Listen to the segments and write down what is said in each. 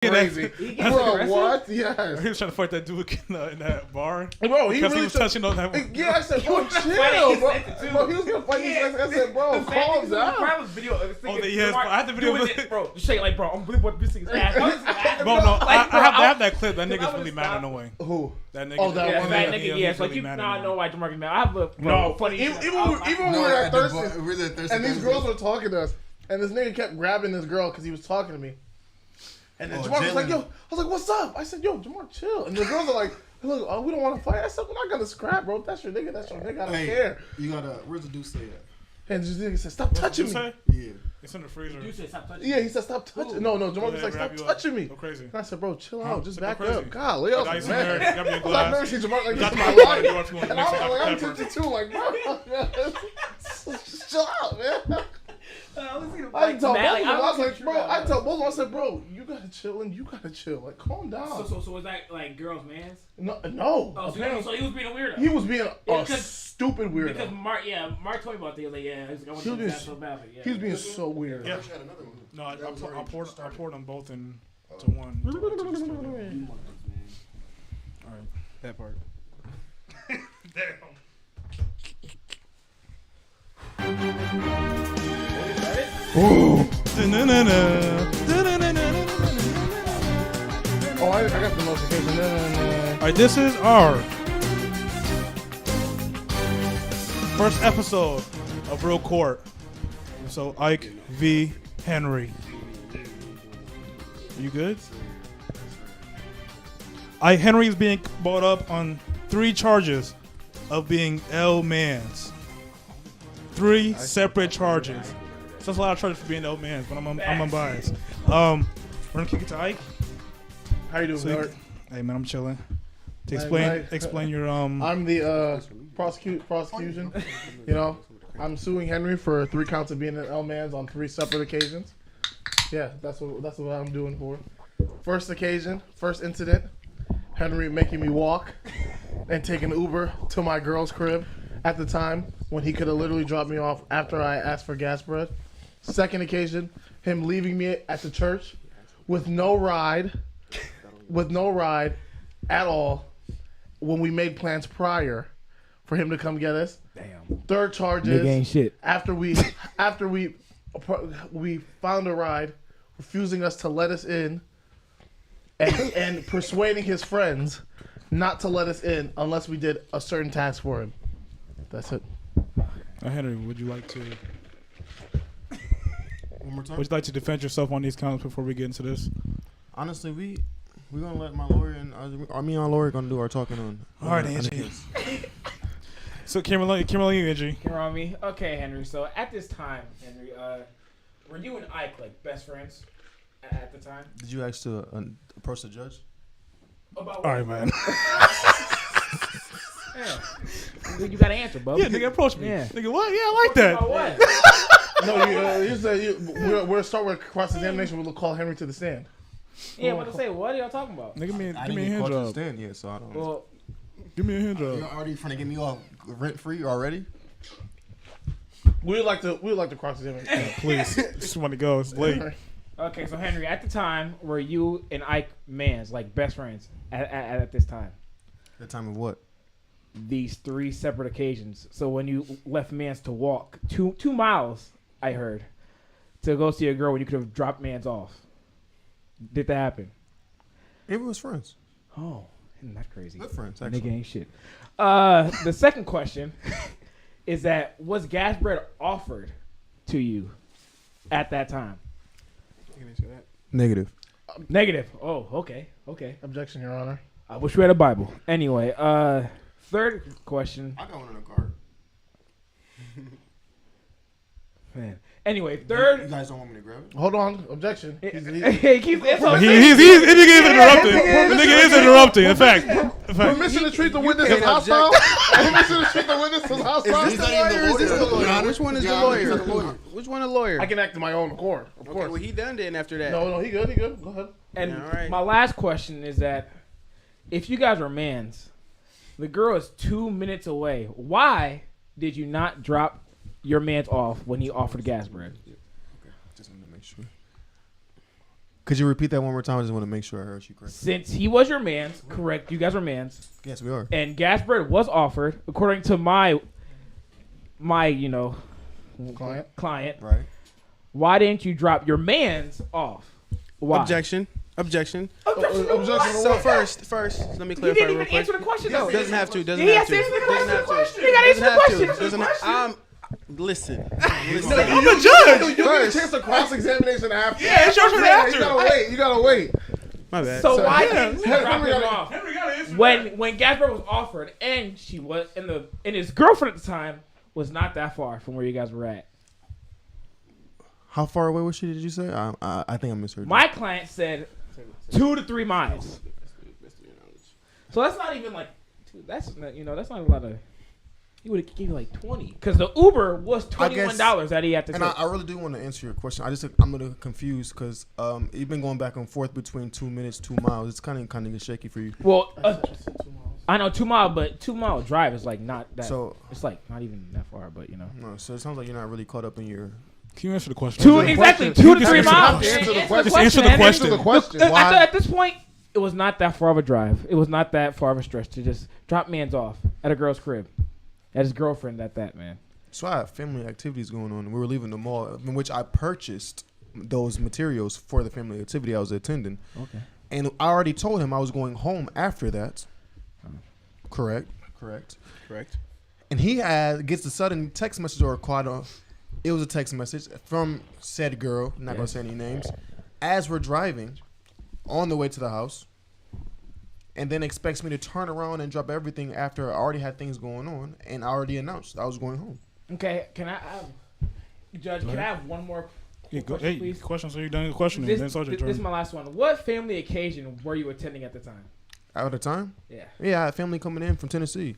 Crazy. Bro, what? Yes. He was trying to fight that dude in that bar. Bro, he because really he was touching on that. Yeah, I said, bro, chill, bro. He was gonna fight these guys. I said, bro, calm down. I had the video. Bro, just shake like, bro, I'm really about to beat his ass. Bro, no, I have that clip. That nigga's really mad annoying. Who? That nigga. Oh, that one nigga. Yeah, so you now know why Jamarcus mad. I have a funny. Even when we were at Thirsty, and these girls were talking to us, and this nigga kept grabbing this girl because he was talking to me. And then Jamar was like, yo, I was like, what's up? I said, yo, Jamar, chill. And the girls are like, look, oh, we don't want to fight. I said, we're not going to scrap, bro. That's your nigga. That's your nigga. I don't care. You got to, where's the dude say at? And this nigga said, stop touching me. Yeah. It's in the freezer. You said stop touching me. Yeah, he said, stop touching. No, Jamar was like, stop touching me. Go crazy. And I said, bro, chill out. Just back up. God, Leo, man. I've never seen Jamar like this in my life. And I'm tempted too. Like, bro, just chill out, man. I tell both of them, I said, bro, you gotta chill and you gotta chill. Like, calm down. So was that like girls' mans? No. Oh, so he was being a weirdo. He was being a stupid weirdo. Because Mark told me about that. Like, yeah, I want to do that so badly. Yeah. He was being so weird. Yeah. No, I poured them both into one. All right, that part. Damn. Oh, I got the notification. Alright, this is our first episode of Real Court. So, Ike v. Henry. Are you good? Ike Henry is being brought up on 3 charges of being L-mans. 3 separate charges. So that's a lot of charges for being L-mans, but I'm unbiased. We're gonna kick it to Ike. How you doing, Howard? Hey man, I'm chilling. Explain your I'm the prosecution. You know, I'm suing Henry for 3 counts of being an L-mans on 3 separate occasions. Yeah, that's what I'm doing for. First occasion, first incident, Henry making me walk and take an Uber to my girl's crib at the time when he could have literally dropped me off after I asked for gas bread. Second occasion, him leaving me at the church with no ride at all when we made plans prior for him to come get us. Damn. Third charge is nigga ain't shit. After we found a ride, refusing us to let us in and persuading his friends not to let us in unless we did a certain task for him. That's it. Henry, would you like to? One more time. Would you like to defend yourself on these counts before we get into this? Honestly, we're gonna let my lawyer and me and our lawyer gonna do our talking on. All right, Angie. So, Kimberly, Angie. Kimberly, me. Okay, Henry. So at this time, Henry, were you and Ike like best friends at the time? Did you ask to approach the judge? About all right, man. Yeah. You gotta answer, bub. Yeah, nigga, approach me. Yeah. Nigga, what? Yeah, I like that. What? No, you said we'll start with cross-examination. We'll call Henry to the stand. Yeah, what to say? What are y'all talking about? Nigga, give me a hand hand job. Stand yet, so I don't. Well, give me a hand job. You're already trying to get me off rent-free already. We'd like to cross-examine. Please, just want to go. It's late. Okay, so Henry, at the time, were you and Ike mans, like best friends at this time? The time of what? These 3 separate occasions. So when you left mans to walk 2 miles, I heard, to go see a girl when you could have dropped mans off. Did that happen? It was friends. Oh, isn't that crazy? Good friends, actually. Nigga ain't shit. The second question is that was gas bread offered to you at that time? Negative. Negative. Oh, okay. Objection, Your Honor. I wish we had a Bible. Anyway, third question. I got one in the car. Man. Anyway, third. You guys don't want me to grab it? Hold on. Objection. He's interrupting. The nigga is interrupting. In fact. Permission to treat the witness as hostile? Permission to treat the witness as hostile? Is this the lawyer or is this the lawyer? Which one is the lawyer? Which one a lawyer? I can act in my own accord, of course. Well, he done then after that. No, he good. Go ahead. And Yeah, all right. my last question is that if you guys were mans, the girl is 2 minutes away. Why did you not drop your man's off when he offered gas bread? Okay, just want to make sure. Could you repeat that one more time? I just want to make sure I heard you correctly. Since he was your man's, correct? You guys were man's, Yes, we are. and gas bread was offered according to my client. Right. Why didn't you drop your man's off? Why? Objection. Objection So first, let me You clarify didn't real even quick. answer the question though. Doesn't have to. Doesn't He have has to to. answer the Doesn't have question. to. You gotta answer the Doesn't have question. to. Doesn't have. Listen. I'm the judge. You get a chance to cross-examination after. Yeah, it's your turn after. You gotta wait. My bad. So why yeah, didn't you drop him off? Henry got to answer. When Gasper was offered, and she was and his girlfriend at the time was not that far from where you guys were at. How far away was she? Did you say? I think I misheard. My client said 2 to 3 miles. So that's not even like, that's not a lot of. He would have gave you like 20 because the Uber was $21 that he had to And take. I really do want to answer your question. I'm gonna confused because you've been going back and forth between 2 minutes, 2 miles. It's kind of shaky for you. Well, I know 2 mile, but 2 mile drive is like not that. So it's like not even that far, but no. So it sounds like you're not really caught up in your. Can you answer the question? 2 exactly 2 to 3 miles. Answer the question. Just answer the Henry. question. Answer the question. At this point, it was not that far of a drive. It was not that far of a stretch to just drop man's off at a girl's crib. At his girlfriend at that, man. So I have family activities going on, and we were leaving the mall, in which I purchased those materials for the family activity I was attending. Okay. And I already told him I was going home after that. Correct. And he gets a sudden text message or a call. It was a text message from said girl. Not gonna say any names. As we're driving on the way to the house, and then expects me to turn around and drop everything after I already had things going on, and I already announced I was going home. Okay, can I have, Judge, can I have one more Yeah, go, question, hey, please? question. So you're done with questioning. This, Then Sergeant this is turn. my last one. What family occasion were you attending at the time? At the time? Yeah. Yeah, I had family coming in from Tennessee.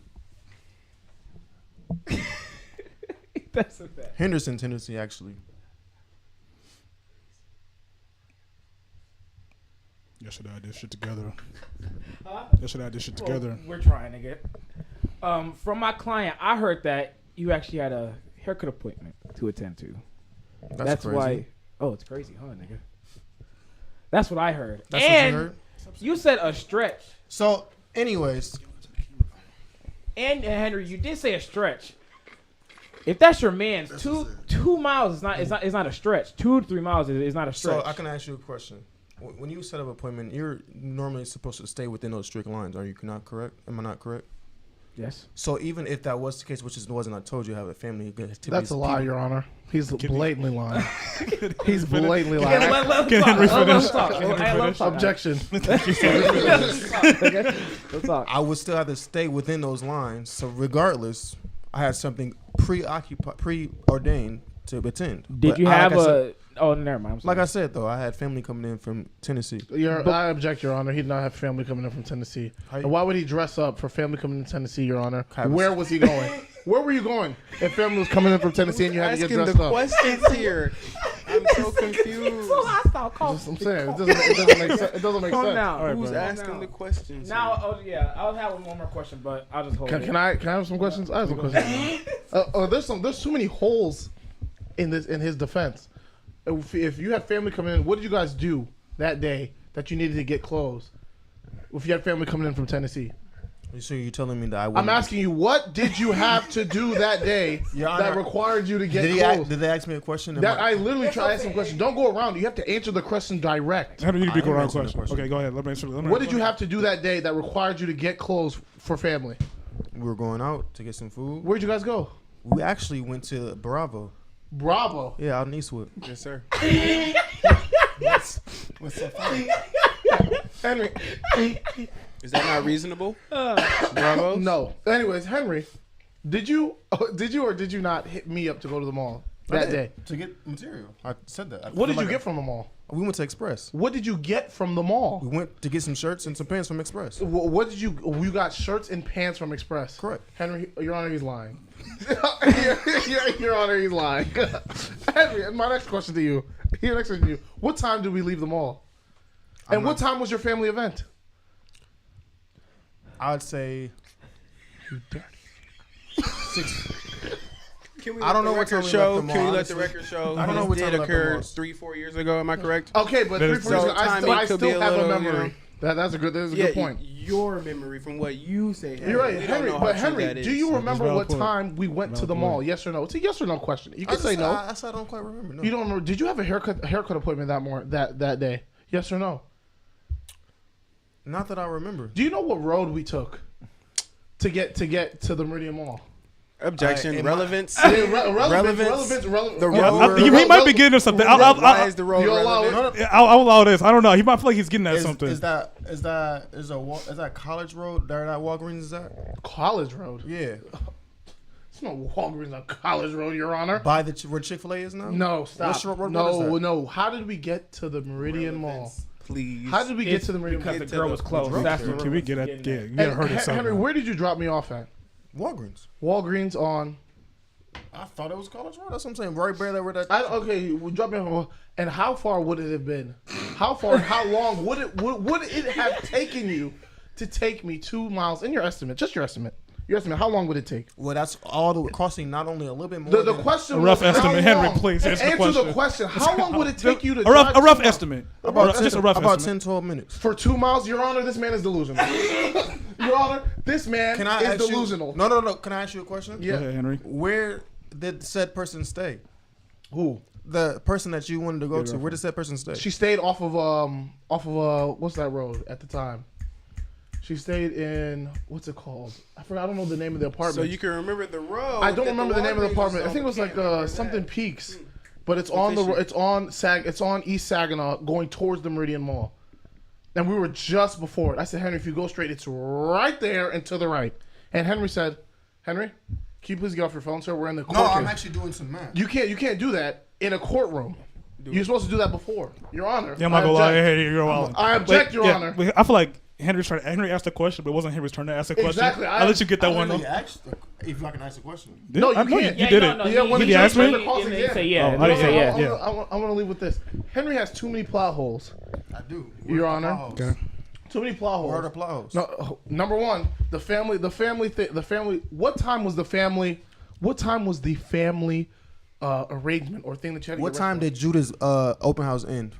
That's a fact. Henderson, Tennessee, actually. Yesterday I did shit together. Huh? Yesterday I did shit Well, together. we're trying to get. From my client, I heard that you actually had a haircut appointment to attend to. That's crazy. why. Oh, it's crazy, huh, nigga? That's what I heard. That's and what you heard? you said a stretch. So, anyways, And Henry, you did say a stretch. If that's your man's, 2 miles is not a stretch. 2 to 3 miles is not a stretch. so I can ask you a question. When you set up an appointment, you're normally supposed to stay within those strict lines. Are you not correct? Am I not correct? Yes. So even if that was the case, which wasn't, I told you I have a family activities. That's a lie, Your Honor. He's blatantly lying. He's He's blatantly lying. Can Henry finish? Objection. Let's talk. I would still have to stay within those lines. So regardless, I had something preordained to attend. Did But you like have I said- Oh, never mind. I'm sorry. Like I said, though, I had family coming in from Tennessee. I object, Your Honor. He did not have family coming in from Tennessee. And why would he dress up for family coming in Tennessee, Your Honor? Where was he going? Where were you going if family was coming in from Tennessee and you had to get Asking dressed the up? questions here. I'm so confused. So hostile. Calm. I'm saying it doesn't make sense. It doesn't make Calm sense. down. All right, Who's bro. asking the questions? Now, I'll have one more question, but I'll just hold it. Can I have some questions? I have some questions. There's too many holes in his defense. If you had family coming in, what did you guys do that day that you needed to get clothes? If you had family coming in from Tennessee, So you're telling me that I I'm wouldn't... asking you, what did you have to do that day Your that Honor, required you to get Did clothes? they ask me a question? That I literally try to ask some questions. Don't go around. You have to answer the question direct. How do you I be am around answering the question? question. Okay, go ahead. Let me answer. What did you have to do that day that required you to get clothes for family? We were going out to get some food. Where'd you guys go? We actually went to Bravo. Bravo. Yeah, out in Eastwood. Yes, sir. What's so funny? Henry. Is that not reasonable? Bravo. No. Anyways, Henry, did you or did you not hit me up to go to the mall that day? To get material. I said that. What did you get from the mall? We went to Express. What did you get from the mall? We went to get some shirts and some pants from Express. What did you? You got shirts and pants from Express. Correct. Henry, Your Honor, he's lying. Your Honor, he's lying. Henry, and my next question to you. What time did we leave the mall? And what time was your family event? I'd say You dirty. Can we I don't know let what the time record we show? left them Can we on, let the honestly. record show? I don't know this what time did we left them occur on. 3-4 years ago. Am I correct? Okay, but That 3 is- 4 years ago, So I still, timing I could still be a have a little, memory. you know. That's a good Yeah, point. your memory from what you say. You're right, We don't Henry. know how But true Henry, that do is. you That's remember valid what point. time we went to Valid the mall? point. Yes or no? It's a yes or no question. You can say no. I said I don't quite remember. No. You don't remember? Did you have a haircut appointment that day? Yes or no? Not that I remember. Do you know what road we took to get to the Meridian Mall? Objection. in my- Relevance. Relevance. The Yeah, road. he might be getting something. Why is the road You allow relevant? it? I'll allow this. I don't know. He might feel like he's getting at something. Is that College Road? There that Walgreens is at? College Road. Yeah. It's no Walgreens on College Road, Your Honor. By the where Chick-fil-A is now? No, stop. What road is No, that? no. How did we get to the Meridian Mall? Please. How did we get It's to the Meridian Mall? because the girl was close. That's what Can we get at? getting Yeah, at. you gotta hurt it Henry, something. where did you drop me off at? Walgreens. Walgreens on. I thought it was College Road. That's what I'm saying. Right there where that. Okay, we dropped me off. And how far would it have been? How far? How long would it have taken you to take me 2 miles? In your estimate, just your estimate. Your estimate. How long would it take? Well, that's all the crossing. Not only a little bit more. The than- question. A rough was, how estimate. Henry, long? please answer the Answer the question. question. How long would it take you to A rough drive 2 miles? estimate. about Just a rough about estimate. 10-12 minutes. For 2 miles, Your Honor, this man is delusional. Your Honor, this man Can I is ask delusional. you? No. Can I ask you a question? Yeah. Go ahead, Henry. Where did said person stay? Who? The person that you wanted to go to. Where did said person stay? She stayed off of what's that road at the time? She stayed in what's it called? I forgot. I don't know the name of the apartment. So you can remember the road. I don't that remember the name of the Walgreens apartment. I was think it was on. like Can't remember something that. Peaks, but it's on the Official. it's on East Saginaw going towards the Meridian Mall, and we were just before it. I said, Henry, if you go straight, it's right there and to the right. And Henry said, Henry, can you please get off your phone, sir? We're in the court No, I'm case." actually doing some math. You can't do that in a courtroom. You're supposed to do that before, Your Honor. Yeah, I'm not gonna lie. object. Hey, you're wilding. I object, But, Your yeah, Honor. but I feel like Henry asked the question, but it wasn't Henry's turn to ask the question. Exactly, I'll let you get that I one. literally though. asked if I can ask a question. No, you I know can't. You did it. Yeah, when Did he he ask turned me? to cross And again. they say yeah. Oh, and I they didn't say hear yeah. I want to leave with this. Henry has too many plow holes. I do. Your Honor. Okay. Too many plow Where are the holes. plows? No, number one, the family. What time was the family? What time was the family arrangement or thing that you had? To What get time ready did Judah's open house end?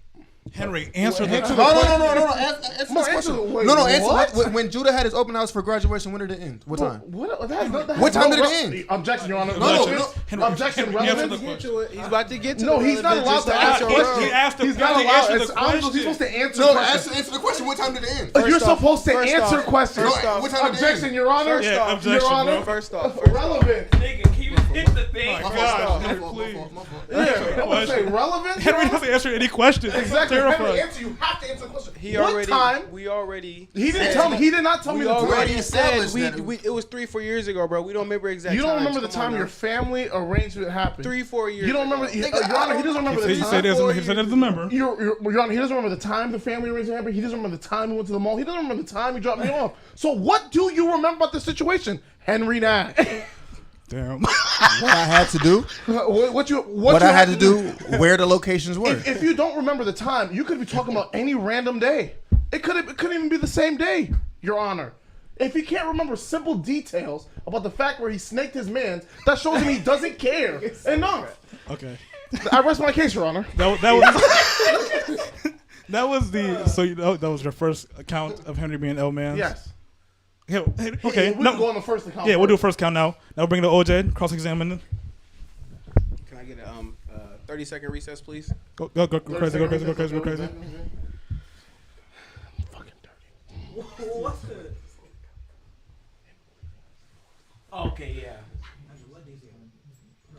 Henry, answer the Answer question. the No. Answer Come on, this question. answer- wait, No. Answer what? when Judah had his open house for graduation. When did it end? What time? What time did it end? Objection, Your Honor. No. Henry, Objection, Henry, answer relevance. the question. He's about to get to No, the he's not relevant, allowed just to the ask actual questions. road. He asked the He's not question. allowed. Answer the He's question. supposed to answer No, questions. answer the question. What time did it end? You're First off- supposed to first answer off- questions. first off- What time did it Objection, end? Your Honor. First Yeah, off, objection, Your Honor. bro. First off. Relevant. Nigga, can you hit the thing? My Oh, God, My fault, please. my fault. Yeah, I would say relevant. Henry doesn't answer any questions. Exactly. Terrifying. Henry, answer. You have to answer the question. He What already. time? We already. He didn't tell me. He did not tell me We the time. already said established that. it was 3-4 years ago, bro. We don't remember exact. You don't remember the times. Come on time now. your family arrangement happened. 3-4 years. You don't remember. ago. Your Honor, he doesn't remember the He time. said he doesn't remember. Your Honor, he doesn't remember the time the family arrangement happened. He doesn't remember the time he went to the mall. He doesn't remember the time he dropped me off. So what do you remember about the situation, Henry Nash? Damn. What I had to do. what you What I had to do. Where the locations were. If you don't remember the time, you could be talking about any random day. It couldn't even be the same day, Your Honor. If he can't remember simple details about the fact where he snaked his man, that shows him he doesn't care enough. Okay. I rest my case, Your Honor. That was that was the so you know that was your first account of Henry being L man. Yes. Yeah, okay. We can go on the first account. Yeah, we'll do a first count now. Now we'll bring the OJ cross examining. Can I get a 30-second recess, please? Go crazy, go crazy, go crazy, go crazy. Fucking dirty. What's the? Okay, yeah.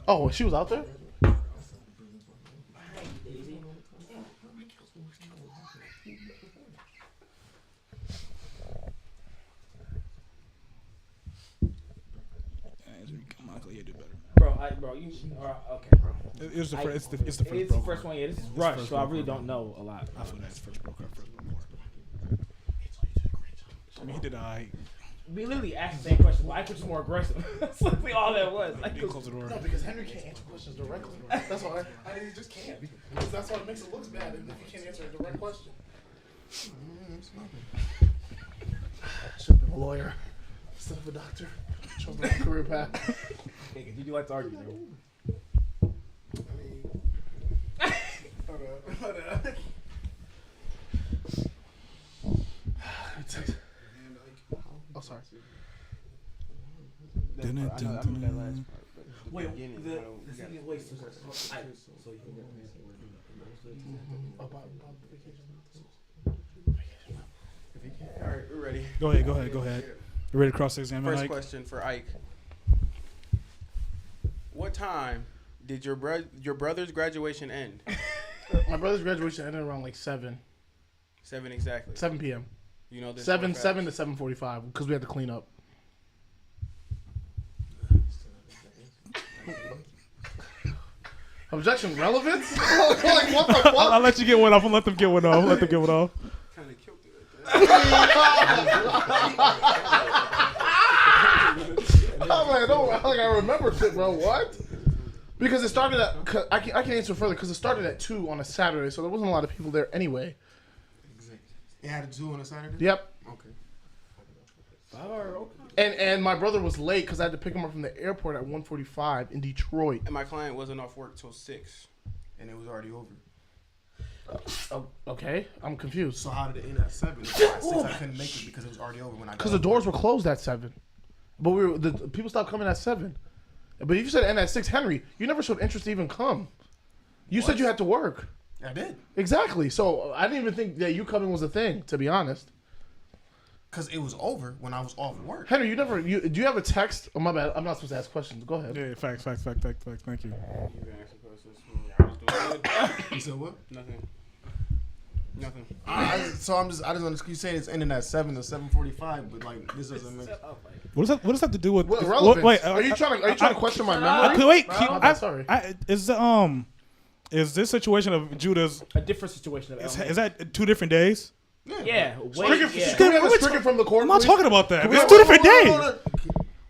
Oh, she was out there? Bro, you. Okay, bro. It's the first. It's the first. It's the first one. Yeah, this is rush, so I really don't know a lot. I feel that's first bro. I mean, he did I. We literally asked the same question. Why was more aggressive? That's literally all that was. Like, Didn't close the door. No, because Henry can't answer questions directly. That's why he just can't. Because that's why it makes it look bad if you can't answer a direct question. Should have been a lawyer instead of a doctor. Chose my career path. Did you like to argue? Oh, sorry. Wait, All right, we're ready. Go ahead. You ready to cross-examine, First Ike? question for Ike. What time did your brother's graduation end? My brother's graduation ended around like 7 exactly. 7 p.m. You know this. 7 for a fact? to 7:45 because we had to clean up. Objection relevance? Like, what the fuck? I'll let you get one off. I'll let them get one off. Kind of killed it right there. I'm like, I remember shit, bro. What? Because it started at. I can answer further because it started at 2 on a Saturday, so there wasn't a lot of people there anyway. It had to do on a Saturday. Yep. Okay. And my brother was late because I had to pick him up from the airport at 1:45 in Detroit. And my client wasn't off work till 6. And it was already over. Okay, I'm confused. So how did it end at 7? At 6, I couldn't make it because it was already over when I got Because the doors were closed at 7, but the people stopped coming at 7. But if you said end at 6, Henry, you never showed interest to even come. You said you had to work. I did. Exactly. So I didn't even think that you coming was a thing, to be honest. Because it was over when I was off work. Henry, do you have a text? Oh, my bad. I'm not supposed to ask questions. Go ahead. Yeah, facts. Thank you. You can ask the questions. I was doing good. You said what? Nothing. I just understand you saying it's ending at 7 to 7:45, but like this doesn't make. What does that have to do with? What relevance? Wait, are you trying to question my memory? Wait, My bad, sorry. is this situation of Judah's? A different situation. Is that 2 different days? Yeah. Stricken, Can we have it stricken from the court? I'm not please? talking about that. we It's have- 2 different days.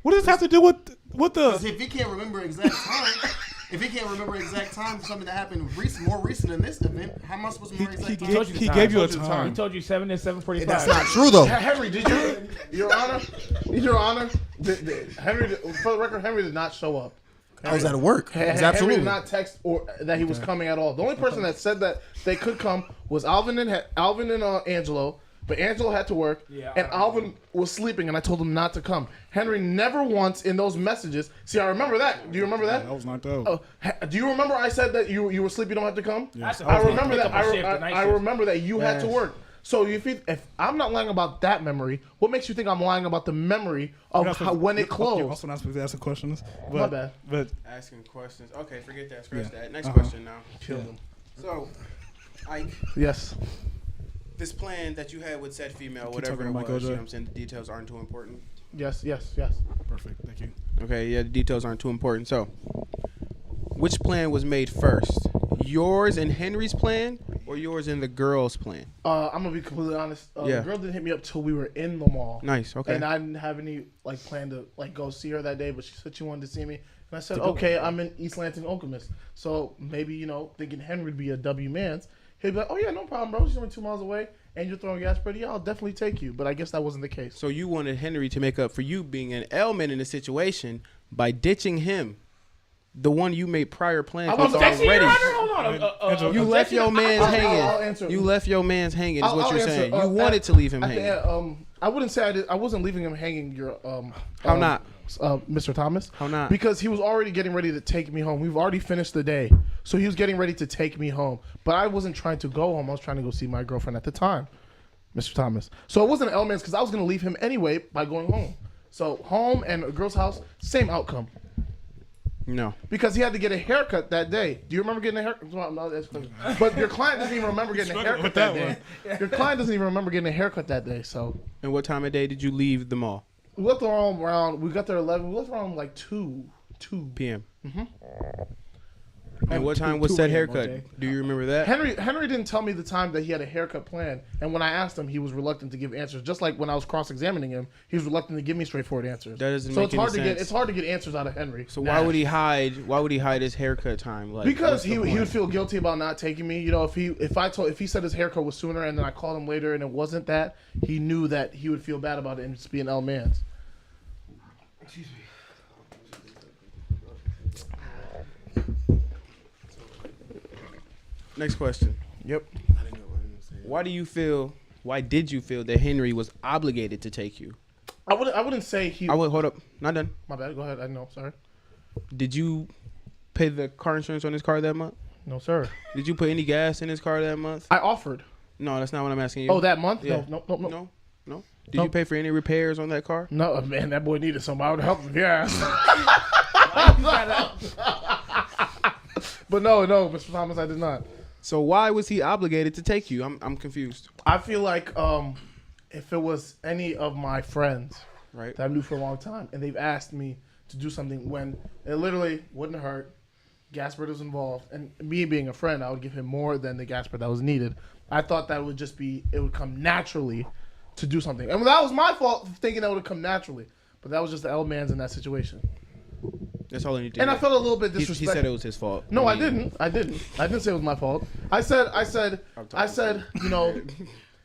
What does this have to do with Because the? if he can't remember exact time, for something that happened more recent than this event, how am I supposed to remember exact time? He gave you a told you the time. He told you 7 to 7:45. That's not true though. Henry, did you, Your Honor, Henry, for the record, Henry did not show up. I was at work. Henry Absolutely. did not text or that he was coming at all. The only person that said that they could come was Alvin and Angelo. But Angelo had to work, and Alvin was sleeping, and I told him not to come. Henry never once in those messages. See, I remember that. Do you remember that? That was knocked out. Oh, do you remember I said that you were sleeping, you don't have to come? Yes. I remember that. I remember that you had to work. So if I'm not lying about that memory, what makes you think I'm lying about the memory of when it You're closed? also not supposed to ask questions. But, My bad. But Asking questions. Okay, forget that. Scratch Yeah. that. Next question now. Kill them. So, Ike, Yes. this plan that you had with said female, Keep whatever talking it to was, Michael you know J. what I'm saying? The details aren't too important. Yes. perfect. Thank you. Okay, yeah, the details aren't too important. So, which plan was made first? Yours and Henry's plan, or yours and the girl's plan? I'm gonna be completely honest. Yeah. The girl didn't hit me up till we were in the mall. Nice. Okay. And I didn't have any plan to go see her that day, but she said she wanted to see me, and I said, okay, I'm in East Lansing, Okemos, so maybe thinking Henry'd be a W man's, he'd be like, oh yeah, no problem, bro. She's only 2 miles away, and you're throwing gas, buddy. Yeah, I'll definitely take you. But I guess that wasn't the case. So you wanted Henry to make up for you being an L-man in the situation by ditching him, the one you made prior plans with Objection, Your already. Honor. Hold on. You left your man's I'll hanging. answer. You left your man's hanging. Is I'll what you're answer. saying. You wanted to leave him I think, hanging. I wouldn't say I did. I wasn't leaving him hanging. How not? Mr. Thomas? How not? Because he was already getting ready to take me home. We've already finished the day, so he was getting ready to take me home. But I wasn't trying to go home. I was trying to go see my girlfriend at the time, Mr. Thomas. So it wasn't an L-man's because I was going to leave him anyway by going home. So home and a girl's house, same outcome. No. Because he had to get a haircut that day. Do you remember getting a haircut? Well, no, that's crazy. But your client doesn't even remember getting a haircut with that that day. Your client doesn't even remember getting a haircut that day. So And what time of day did you leave the mall? we left around. We got there 11. We left around 2 p.m. Mhm. And what time was 2 said a.m. haircut? OJ. Do you remember that? Henry didn't tell me the time that he had a haircut planned, and when I asked him, he was reluctant to give answers. Just like when I was cross-examining him, he was reluctant to give me straightforward answers. That doesn't so make it's any hard to sense. it's hard to get answers out of Henry. So why would he hide? Why would he hide his haircut time? Like Because what's the he point? would feel guilty about not taking me. If he said his haircut was sooner and then I called him later and it wasn't that, he knew that he would feel bad about it and just be an L man's. Next question. Yep. Why did you feel that Henry was obligated to take you? I wouldn't say he. Hold up. Not done. My bad. Go ahead. I know. Sorry. Did you pay the car insurance on his car that month? No, sir. Did you put any gas in his car that month? I offered. No, that's not what I'm asking you. Oh, that month? Yeah. No. No? Did No. you pay for any repairs on that car? No, man, that boy needed somebody. I would help him. Yeah. But no, Mr. Thomas, I did not. So why was he obligated to take you? I'm confused. I feel like if it was any of my friends Right. that I knew for a long time and they've asked me to do something when it literally wouldn't hurt, Gaspard was involved, and me being a friend, I would give him more than the Gaspard that was needed. I thought that would just be, it would come naturally to do something. And that was my fault for thinking that would come naturally. But that was just the L-Mans in that situation. That's all I need to And hear. I felt a little bit He disrespectful. said it was his fault. No, I mean, didn't. I didn't say it was my fault. I said, you know,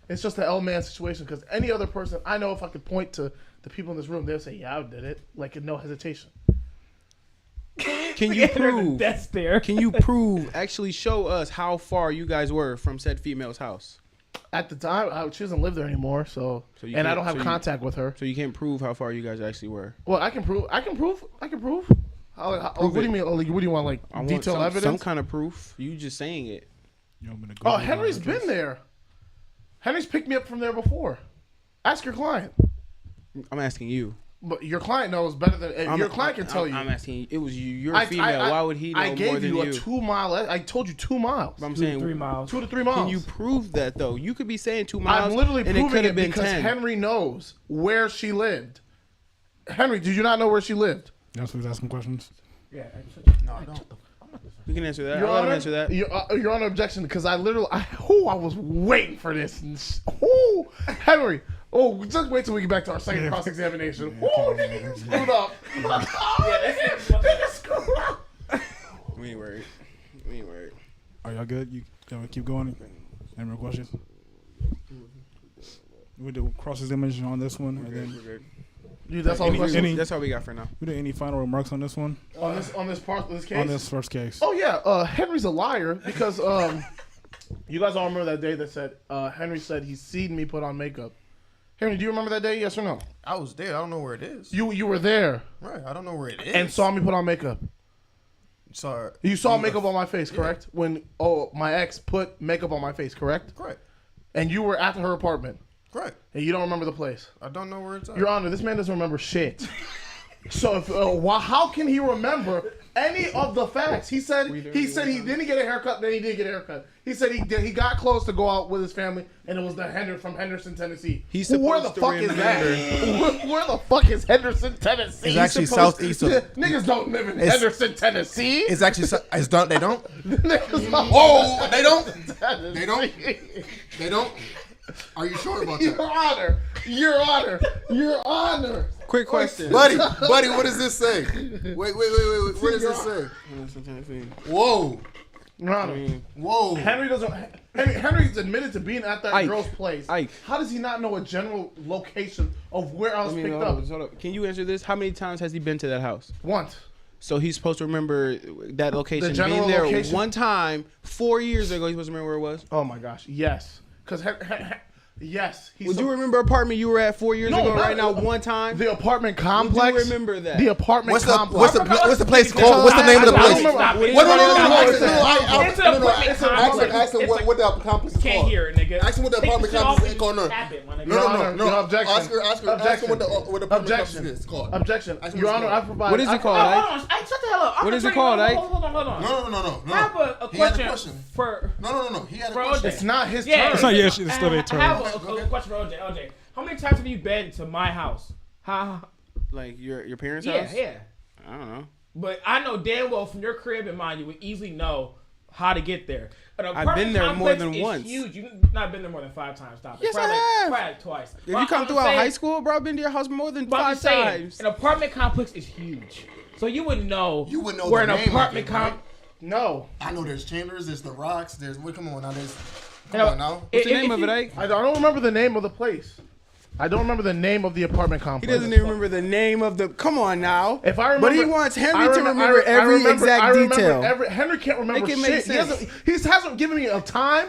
it's just the L-man situation. Because any other person, I know if I could point to the people in this room, they'll say, yeah, I did it. Like, no hesitation. Can you prove? That's there. Can you prove? Actually, show us how far you guys were from said female's house. At the time, she doesn't live there anymore, So you and I can't- don't have so you- contact with her. So you can't prove how far you guys actually were. Well, I can prove. What do you mean? What do you want? Like I want detailed some evidence? kind of proof. You just saying it. You want me to Oh, Google Henry's that been address? there. Henry's picked me up from there before. Ask your client. I'm asking you. But your client knows better than your client can tell you. I'm asking you. It was you. You're a female. Why would he know I more gave than you you? a 2 mile. I told you 2 miles. But I'm 2 to saying 3 miles. 2 to 3 miles. Can you prove that though? You could be saying 2 miles. I'm literally and it proving could have it been because 10. Henry knows where she lived. Henry, did you not know where she lived? That's who's asking questions. Yeah. No, I don't. You can answer that. Your I'll let him Honor, answer that. Your Honor, objection, because I was waiting for this. Henry, just wait till we get back to our second cross-examination. Niggas screwed up. Niggas screwed up. We ain't worried. Are y'all good? You want to keep going? Any more questions? We do cross-examination on this one, and We're then good. Dude, that's all the Any- questions any- That's all we got for now. we do any final remarks on this one? on this case. On this first case. Oh yeah, Henry's a liar because you guys all remember that day that said Henry said he seen me put on makeup. Henry, do you remember that day? Yes or no? I was there. I don't know where it is. You were there Right. I don't know where it is. and saw me put on makeup. Sorry. You saw makeup on my face, correct? When my ex put makeup on my face, correct? Correct. And you were at her apartment Correct. and you don't remember the place. I don't know where it's at. Your Honor, this man doesn't remember shit. So if how can he remember any of the facts? He said he didn't get a haircut, then he did get a haircut. He said he got close to go out with his family, and it was from Henderson, Tennessee. He's Where the supposed to fuck is that? Where the fuck is Henderson, Tennessee? It's actually southeast of. Niggas don't live in It's- Henderson, Tennessee. It's actually. It's done. They don't. Niggas don't Oh, they don't. Tennessee. They don't? They don't. Are you sure about Your Honor, Your Honor, Your Honor. Quick question. buddy? What does this say? Wait. What does this say? Whoa. Your Honor. Whoa. Henry's admitted to being at that Ike. girl's place. Ike. How does he not know a general location of where I was picked Hold up? up. Can you answer this? How many times has he been to that house? Once. So he's supposed to remember that location. The general Being there location? one time 4 years ago, he's supposed to remember where it was. Oh my gosh, yes. Because yes, he's Would you remember apartment you were at 4 years No, ago? not- Right now, one time. the apartment complex? Would you remember that? The apartment What's the complex. what's the place called? What's the name of the I don't place? remember. Stop it. What No, do you no, mean? no, What no, is no, it? It's an apartment complex. Ask him what the complex is Can't called. hear it, nigga. Ask him what the Take apartment shit complex off is called. and tap it, my nigga. Your Honor, No. your objection. Ask her what the apartment complex Objection. is called. Objection. Ask him Your what it's Honor, called. I provide. What is it called, Oh, Ike? hold on. Ike, shut the hell up. What is it called, Ike? Hold on. No. I have a He had a question, question. for No. He had a For question. OJ. It's not his Yeah, turn. It's not yes, it's still their I turn. have Go a ahead. question for OJ. OJ, how many times have you been to my house? Like your parents' Yeah, house? yeah. I don't know. But I know damn well from your crib and mine, you would easily know how to get there. An I've been apartment there more complex than is once. Huge. You've not been there more than 5 times. Stop it. Yes, I probably, have. Probably twice. If you come throughout high school, bro, I've been to your house more than But I'm 5 saying, times. an apartment complex is huge. So you would know. You would know where the an name of apartment it, right? No. I know there's Chandler's, there's the Rocks, there's come on now, there's You know, come on now. What's the if name of you- it, Ike? I don't remember the name of the place. I don't remember the name of the apartment He complex. doesn't even remember the name of the. Come on now. If I remember, But he wants Henry I to remember every exact I remember detail. Henry can't remember Make it shit. make sense. He hasn't given me a time.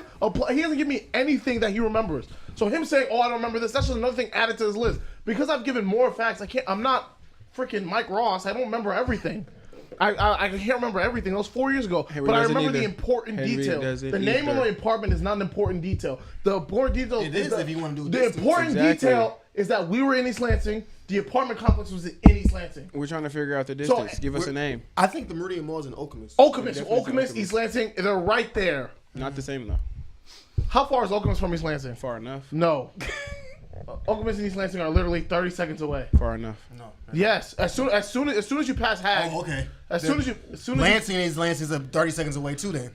He hasn't given me anything that he remembers. So him saying, "Oh, I don't remember this," that's just another thing added to his list. Because I've given more facts, I'm not freaking Mike Ross. I don't remember everything. I can't remember everything. That was 4 years ago. Henry But I doesn't remember the either. important Henry detail. doesn't The name of either. the apartment is not an important detail. The important detail It is the, if you wanna do the distance. important Exactly. detail is that we were in East Lansing. The apartment complex was in East Lansing. We're trying to figure out the distance. Give us a name. I think the Meridian Mall is in Okemos. Okemos, Definitely Okemos, East Lansing, they're right there. Not the same though. How far is Okemos from East Lansing? Far enough. No. Okemos and East Lansing are literally 30 seconds away. Far enough. No. Yes, as soon as you pass Hag. Oh, okay. As soon as you Lansing is 30 seconds away too. Then.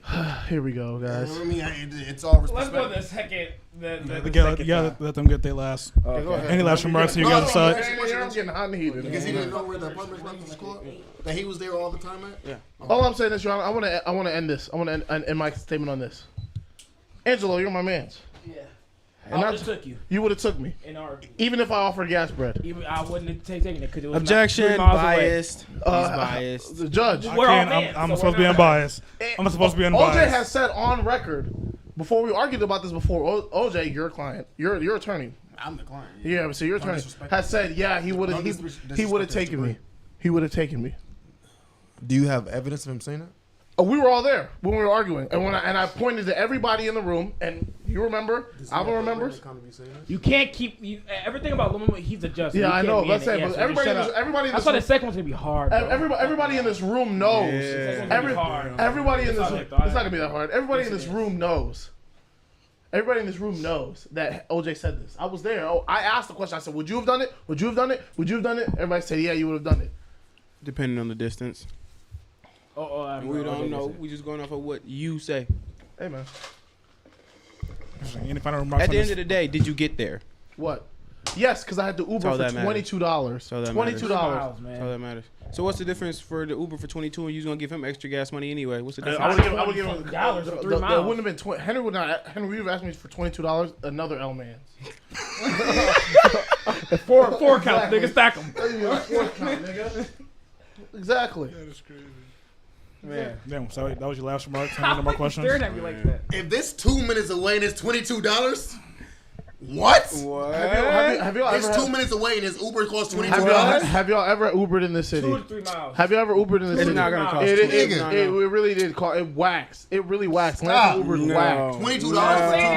here we go, guys. I mean, it's all Let's go to respect. the second. The You gotta, second you gotta time. let them get their last. Okay, go ahead. Any last remarks you No, guys no, decide? no, I'm getting hot and heated. Because he didn't know where the apartment complex was called. That he was there all the time at. Yeah. All I'm saying is, Your Honor, I want to end this. I want to end my statement on this. Angelo, you're my man's. Yeah. And I I would have took you You would have took me, in our. even if I offered gas bread. Even I wouldn't have taken it because it was Objection. 3 miles away. Biased. He's biased. The judge. We're all Can't- men, I'm so supposed to we're be not- unbiased. I'm supposed to be OJ unbiased. has said on record before we argued about this before. OJ, your client, your attorney. I'm the client. Yeah, so your attorney disrespect has said, yeah, he would have Don't he disrespect would have his taken me. degree. He would have taken me. Do you have evidence of him saying that? We were all there when we were arguing, and I pointed to everybody in the room, and you remember, Alvin remembers. You can't keep everything about Lumumba. He's a judge. Yeah, You I can't know. be Let's in it. say, Yeah, but so everybody, just in shut this, up. everybody in I this thought the room, second one's gonna be hard. Bro. everybody in this room knows. It's gonna be hard. Everybody in It's this not room, like it's not gonna be that hard. Everybody in this room knows. Everybody in this room knows that OJ said this. I was there. Oh, I asked the question. I said, "Would you have done it? Would you have done it? Would you have done it?" Everybody said, "Yeah, you would have done it." Depending on the distance. We don't know. We just going off of what you say. Hey man, Any final remarks At on the end this? of the day, did you get there? what? Yes, because I had to all Uber that for matters. $22. all that matters. $22. Miles, That's all man. that matters. So what's the difference for the Uber for 22 and you gonna give him extra gas money anyway? What's the difference? I would give him $20 for 3 It miles. wouldn't have been Henry would not. Henry would have asked me for $22. Another L man. Four counts, nigga. Stack them. Exactly. Man. Damn, so that was your last remarks. Any more questions? Staring at me like that. If this 2 minutes away and it's $22, what? What? Have y'all It's ever 2 minutes away and his Uber costs $22. have y'all ever Ubered in this city? 2 to 3 miles. Have you ever Ubered in this It's city? not gonna cost It, two. it, Nigga. it, it really did call it waxed. It really waxed. Stop. Uber's No. whacked. $22 for 2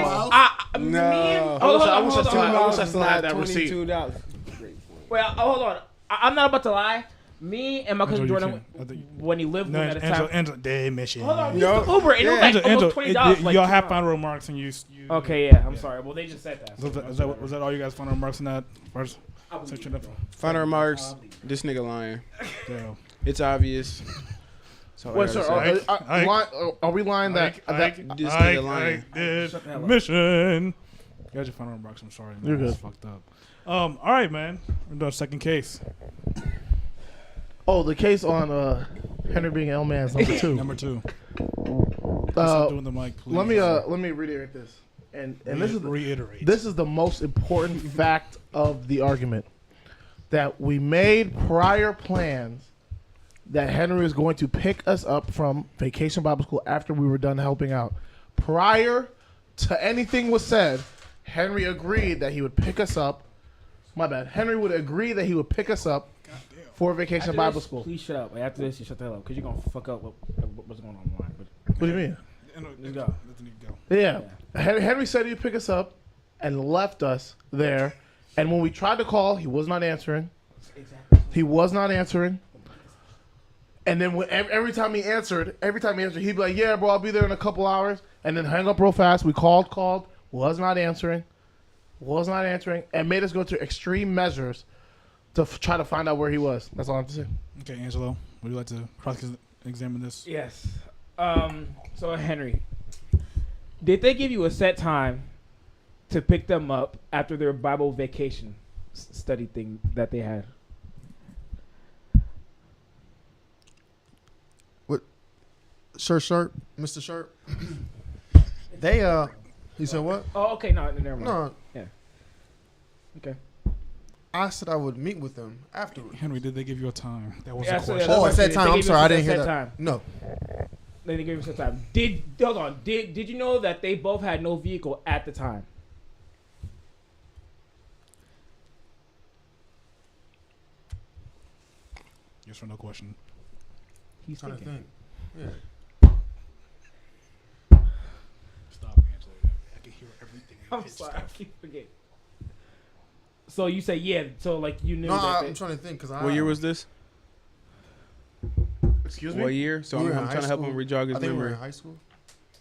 miles? No. I wish I still had that receipt. $22. Well, hold on. I'm not about to lie. Me and my cousin Angelo, you Jordan, can't. I think- when he lived No, with me at the time. Angelo, day mission. Hold on, we No. used to Uber, and it was like almost $20. Like y'all 2 have miles. final remarks, and you. Okay, yeah, I'm sorry. Well, they just said that. Was that all you guys' final remarks in that first section? Of, Final remarks. This nigga lying. yeah. It's obvious. So Wait, sir, are we lying that? This nigga lying. did Shut the hell up. mission. You got your final remarks. I'm sorry, man. You're good. That's fucked up. All right, man. We're doing a second case. Oh, the case on Henry being L man's number 2. Number 2. Uh, Doing the mic, please. let me reiterate this, and this is reiterate. this is the most important fact of the argument, that we made prior plans that Henry was going to pick us up from Vacation Bible School after we were done helping out. Prior to anything was said, Henry agreed that he would pick us up. My bad. Henry would agree that he would pick us up for Vacation After Bible this, School. Please shut up. After this, you shut the hell up, because you're going to fuck up what's going on online. What do you mean? Let's go. Yeah. Henry said he'd pick us up and left us there. And when we tried to call, he was not answering. He was not answering. And then every time he answered, he'd be like, "Yeah, bro, I'll be there in a couple hours." And then hang up real fast. We called, was not answering, and made us go to extreme measures to try to find out where he was. That's all I have to say. Okay, Angelo, would you like to cross-examine this? Yes. So, Henry, did they give you a set time to pick them up after their Bible vacation study thing that they had? Sharp, Mr. Sharp. They you said what? Oh, okay. No, never mind. No. Okay. I said I would meet with them afterwards. Henry, did they give you a time? That was Yeah, the so question. that's Oh, what at that they time. gave I'm you sorry, I a didn't hear set that. time. No. They gave you some time. Hold on. Did you know that they both had no vehicle at the time? Yes or no question. He's Trying to thinking. think. Yeah. Stop, Angela. I can hear everything. I'm sorry. I keep forgetting. So you say yeah. So like you knew No, that. I'm trying to think because What year was this? Excuse What me. year? So We were in I'm high trying to help school. him rejog his I think we were memory. in high school.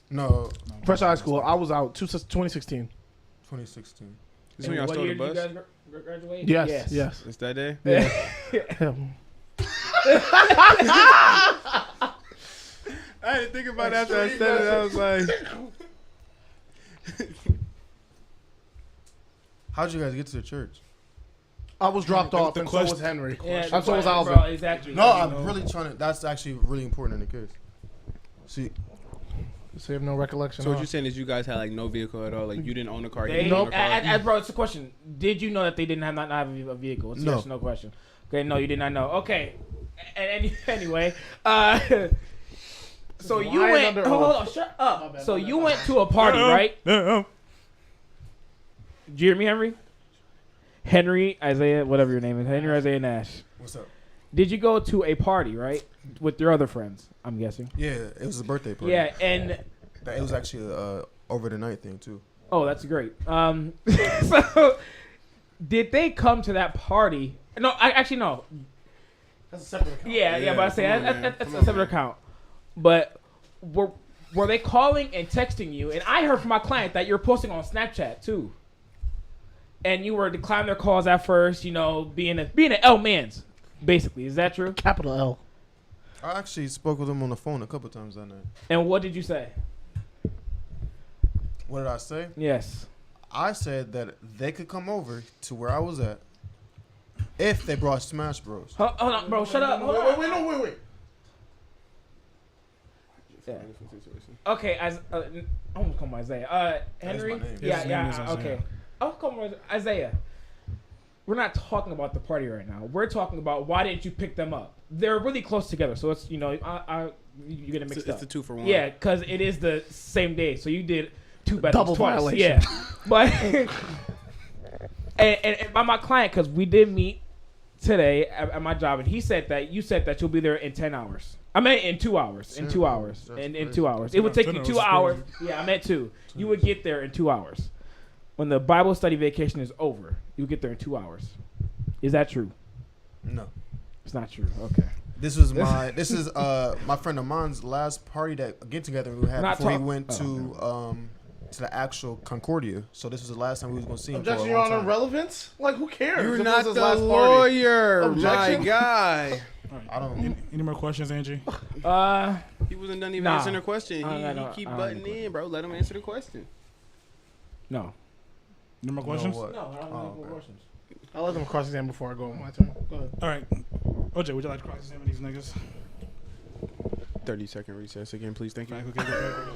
No, Fresh out of high school. I was out 2016. 2016. This is when y'all what stole year the did you bus? guys graduate? Yes. Yes. It's that day? Yeah. I didn't think about it after I said it. I was like, How'd you guys get to the church? I was dropped off, the and so question- was Henry. Yeah, And so was bro, Alvin. exactly. No, I'm really trying to. That's actually really important in the case. See, So you have no recollection. so what huh? you saying is you guys had like no vehicle at all? Like you didn't own a car? You They, didn't own a car? bro, it's a question. Did you know that they didn't have not have a vehicle? It's No. yes, no question. Okay, no, you did not know. Okay, and anyway, so you Lying went. under Hold oath. on, shut My up. bad, So my bad, you my went bad. to a party, right? Yeah. Did you hear me, Henry? Henry Isaiah, whatever your name is, Henry Isaiah Nash. what's up? Did you go to a party, right, with your other friends? I'm guessing. Yeah, it was a birthday party. Yeah, and It was actually over the night thing too. oh, that's great. So did they come to that party? No, I actually no. That's a separate account. Yeah, but I say come on, man. that's Come a on, separate man. account. But were they calling and texting you? And I heard from my client that you're posting on Snapchat too. And you were declining their calls at first, you know, being an L man's, basically. Is that true? Capital L. I actually spoke with him on the phone a couple times that night. And what did you say? What did I say? Yes. I said that they could come over to where I was at if they brought Smash Bros. Hold on, bro. Shut up. Hold on. Wait. Yeah. Okay, I almost call him Isaiah. Henry. my name. Yeah, His name yeah. is Isaiah. Okay. I'll call him Isaiah. We're not talking about the party right now. We're talking about why didn't you pick them up? They're really close together, so it's you're gonna mix It's up. the 2 for 1. Yeah, because it is the same day, so you did 2 bedrooms Double twice. violation. Yeah, but and by my client, because we did meet today at my job, and he said that you said that you'll be there in 10 hours. I meant in 2 hours. In 2 hours. That's In crazy. 2 hours. It would take 10 you hours 2 is hours. crazy. Yeah, I meant 2. You would get there in 2 hours. When the Bible study vacation is over, you would get there in 2 hours. Is that true? No. It's not true. Okay. This is my friend Amon's last party that get together we had Not before he talk- went oh, to the actual Concordia. So this was the last time we was gonna see him. For a Objection, Your long Honor. time. Relevance? Like, who cares? You're If it not was his the last party. lawyer, my Objection? guy. I don't. Any more questions, Angie? He wasn't done even Nah. answering the question. No, He keep I don't butting have a in, bro. Let him answer the question. No. Any more know questions? what? No, I don't Oh, have any okay. questions. I'll let them cross examine before I go. My turn. Go ahead. All right. OJ, would you like to cross examine these niggas? 30-second recess again, please. Thank you. Back, okay, go back.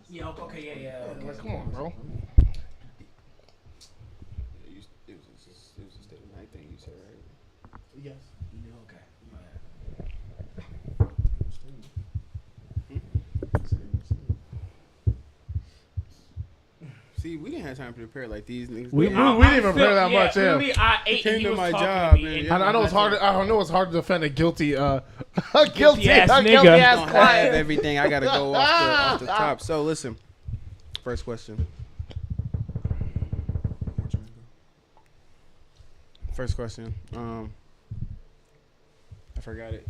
Yeah, okay, yeah. Come on, bro. It was a state of night thing you said, right? Yes. Okay. See, we didn't have time to prepare like these niggas. We did. didn't even prepare that much, yeah. Really, I ate Came and he to was my talking job, to me. man. and I know it's hard. I know it's hard to defend a guilty, a guilty ass a nigga. guilty ass Don't have client. everything. I gotta go off the top. So listen, first question. First question. I forgot it.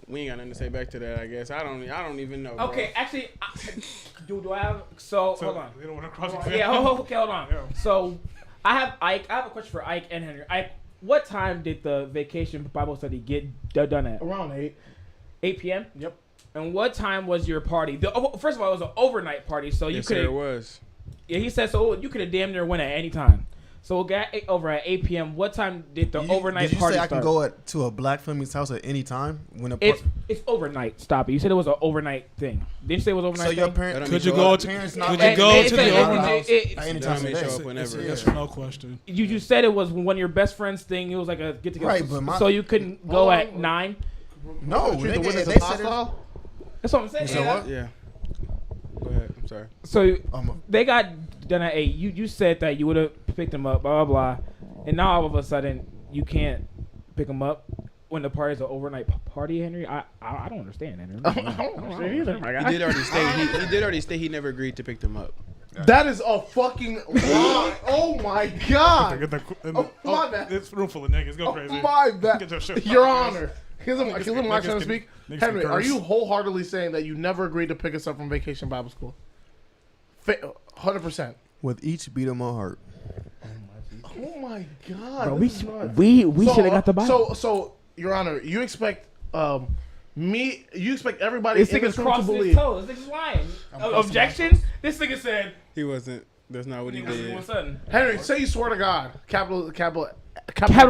We ain't got nothing to say back to that. I guess I don't even know. Bro. Okay, actually, do I have? So, So, hold on. You don't want to cross Hold on. examine? Yeah, okay, hold on. Yeah. So, I have a question for Ike and Henry. Ike, what time did the vacation Bible study get done at? Around 8. 8 p.m. Yep. And what time was your party? First of all, it was an overnight party, so you Yes, could. sir, it was. Yeah, he said so. You could have damn near went at any time. So it got over at 8 p.m. What time did the overnight Did you party say I start? can go to a black family's house at any time when a It's overnight. Stop it. You said it was an overnight thing. Didn't you say it was overnight so your thing? parents Could you go to? parents Could not you go It to said the it- overnight? it- at any time They of show day? up whenever. Yes or no question. You said it was one of your best friends thing. It was like a get together. Right, but so you couldn't go at 9. No, Treat the nigga, witness they as said it. hostile. That's what I'm saying. You said what? Yeah. Go ahead. I'm sorry. So I'm they got done at 8. You said that you would have picked them up, blah blah blah, and now all of a sudden you can't pick them up when the party's an overnight party, Henry. I don't understand, Henry. I don't understand either, my He guy. did already state. He did already state he never agreed to pick them up. That is a fucking lie. Oh my god. Get the, Oh, my bad. It's room full of niggas. Go crazy. Oh my Get bad. your shit Your popped, Honor. Here's my niggas trying to can- speak. niggas Henry, can are curse. you wholeheartedly saying that you never agreed to pick us up from Vacation Bible School? 100%. with each beat of my heart. Oh my god. Bro, this is nuts. we So, should have got the Bible. So, Your Honor, you expect you expect everybody This in nigga's this room to crossing his believe. toes. This nigga's lying. Objection? This nigga said. He wasn't. That's not what he did. Sudden. Henry, say you swear to God, capital Capital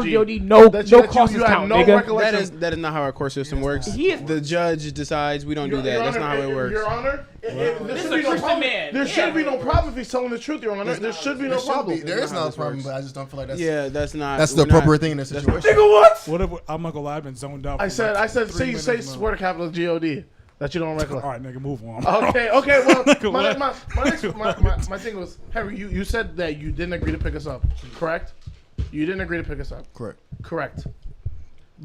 G, G-O-D, no that you crosses had count, no nigga. recollection. That is not how our court system works. He is- The judge decides. We don't do Your that. That's Honor, not how it works. Your Honor, there This should is be a no Christian problem. man. There Yeah. should be no problem if he's telling the truth, Your Honor. There should be no problem. There is how no this problem, works. but I just don't feel like that's Yeah, that's not. that's the we're not- appropriate thing in this that's situation. Nigga, what? What if I'm not gonna lie? I've been zoned out. I for said, like 3 say you say minutes now. swear to capital G-O-D that you don't All recollect. right, nigga, move on. Okay, well, Nigga, my thing was, Henry, you said that you didn't agree to pick us up, correct? You didn't agree to pick us up. Correct. Correct.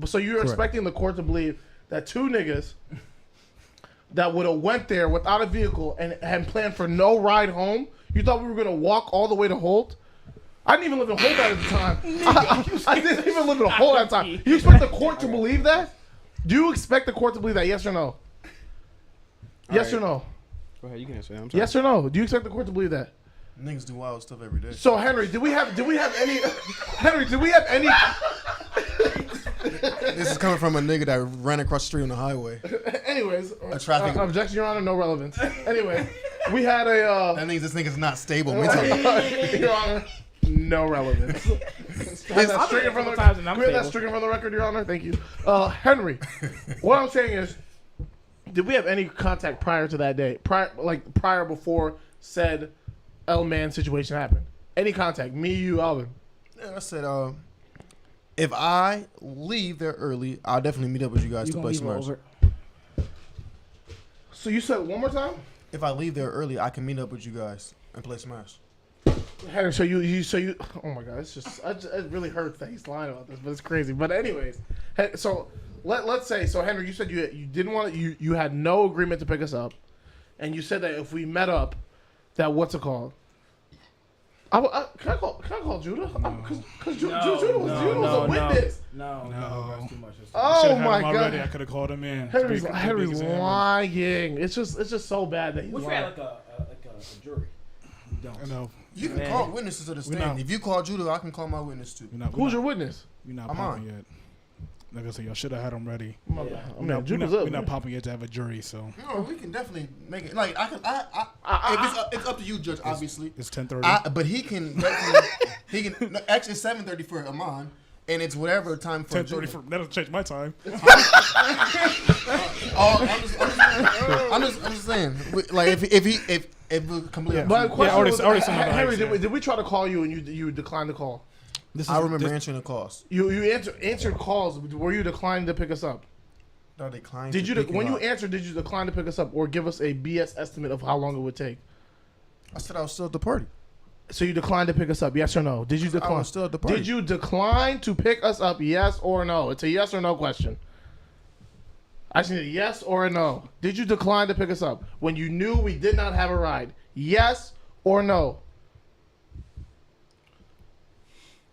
So you're Correct. expecting the court to believe that two niggas that would have went there without a vehicle and had planned for no ride home, you thought we were going to walk all the way to Holt? I didn't even live in Holt at the time. I didn't even live in Holt at the time. You expect the court to believe that? Do you expect the court to believe that? Yes or no? Yes or right. no? Go ahead. You can answer that. I'm sorry. Yes or no? Do you expect the court to believe that? Niggas do wild stuff every day. So Henry, do we have any Henry, do we have any This is coming from a nigga that ran across the street on the highway. anyways, traffic- objection, Your Honor, no relevance. Anyway, we had a That means this nigga's not stable mentally. Your Honor, no relevance. Have that stricken from the times and I'm can we have that stable. stricken from the record, Your Honor. Thank you. Henry, what I'm saying is, did we have any contact prior to that day? Prior before said L man situation happened? Any contact? Me, you, Alvin. Yeah, I said, if I leave there early, I'll definitely meet up with you guys You to gonna play leave Smash. over? So you said one more time? If I leave there early, I can meet up with you guys and play Smash. Henry, so you oh my god, it's just it really hurts that he's lying about this, but it's crazy. But anyways, so let's say, so Henry, you said you didn't want to, you had no agreement to pick us up, and you said that if we met up, that what's it called? Can I call Judah? Because Judah was a witness. No, that's too much. Oh Should've had my him already. I god, could have called him in. Henry's Speaking of lying. It's just so bad that he's Wish we lying. had like a jury. We don't. I know. You can Man. call witnesses to the We stand. not- If you call Judah, I can call my witness too. Who's your witness? We're not I'm popping on. yet. Like I said, y'all should have had him ready. I We're mean, not, Judah's up. we're not popping yet to have a jury, so No, we can definitely make it. Like I can, it's up to you, Judge. Obviously, it's 10:30. but he can definitely. He can. No, actually, it's 7:30 for Amon, and it's whatever time for 10:30 Judah. for that'll change my time. Oh, I'm just saying. Like if we completely. But the question already- was, already sent him the Henry, ice, yeah. did we try to call you and you declined the call? This I remember this- answering the calls. You answered calls. Were you declining to pick us up? No, they declined. Did to you pick when him you up. answered? Did you decline to pick us up or give us a BS estimate of how long it would take? I said I was still at the party. So you declined to pick us up? Yes or no? Did you I decline? was still at the party. Did you decline to pick us up? Yes or no? It's a yes or no question. I just need a yes or a no. Did you decline to pick us up when you knew we did not have a ride? Yes or no?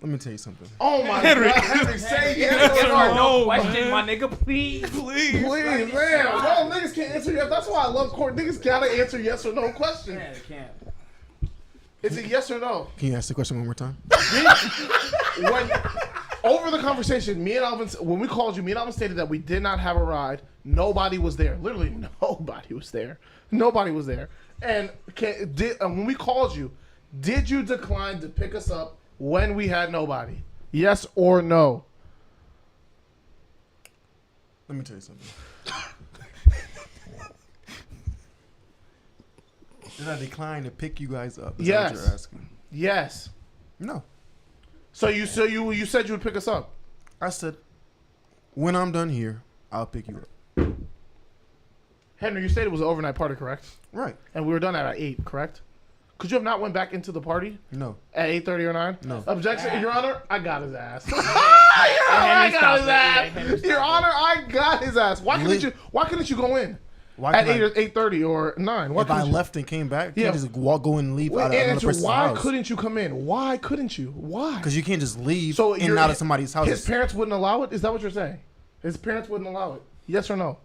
Let me tell you something. Oh my God, Henry, say yes Yes or or no. no No, question, man. my nigga, please. Please. Please, man. No, niggas can't answer yes. That's why I love court. Niggas gotta answer yes or no questions. Man, it can't. Is it yes or no? Can you ask the question one more time? When over the conversation, me and Alvin, when we called you, me and Alvin stated that we did not have a ride. Nobody was there. Literally, nobody was there. Nobody was there. And when we called you, did you decline to pick us up when we had nobody? Yes or no? Let me tell you something. Did I decline to pick you guys up? Is that Yes. what you're asking? Yes. No. So you said you would pick us up. I said, when I'm done here, I'll pick you up. Henry, you stated it was an overnight party, correct? Right. And we were done at 8, correct? Could you have not went back into the party No. at 8:30 or 9? No. Objection, Your Honor. I got his ass. I got his ass. Your Honor, I got his ass. Why couldn't you go in Why at couldn't 8:30 or 9? Why if I couldn't you? left and came back, you Yeah. can't just go and leave Wait, out of another answer, person's why house. couldn't you come in? Why couldn't you? Why? Because you can't just leave So in and out of somebody's house. His parents wouldn't allow it? Is that what you're saying? His parents wouldn't allow it? Yes or no?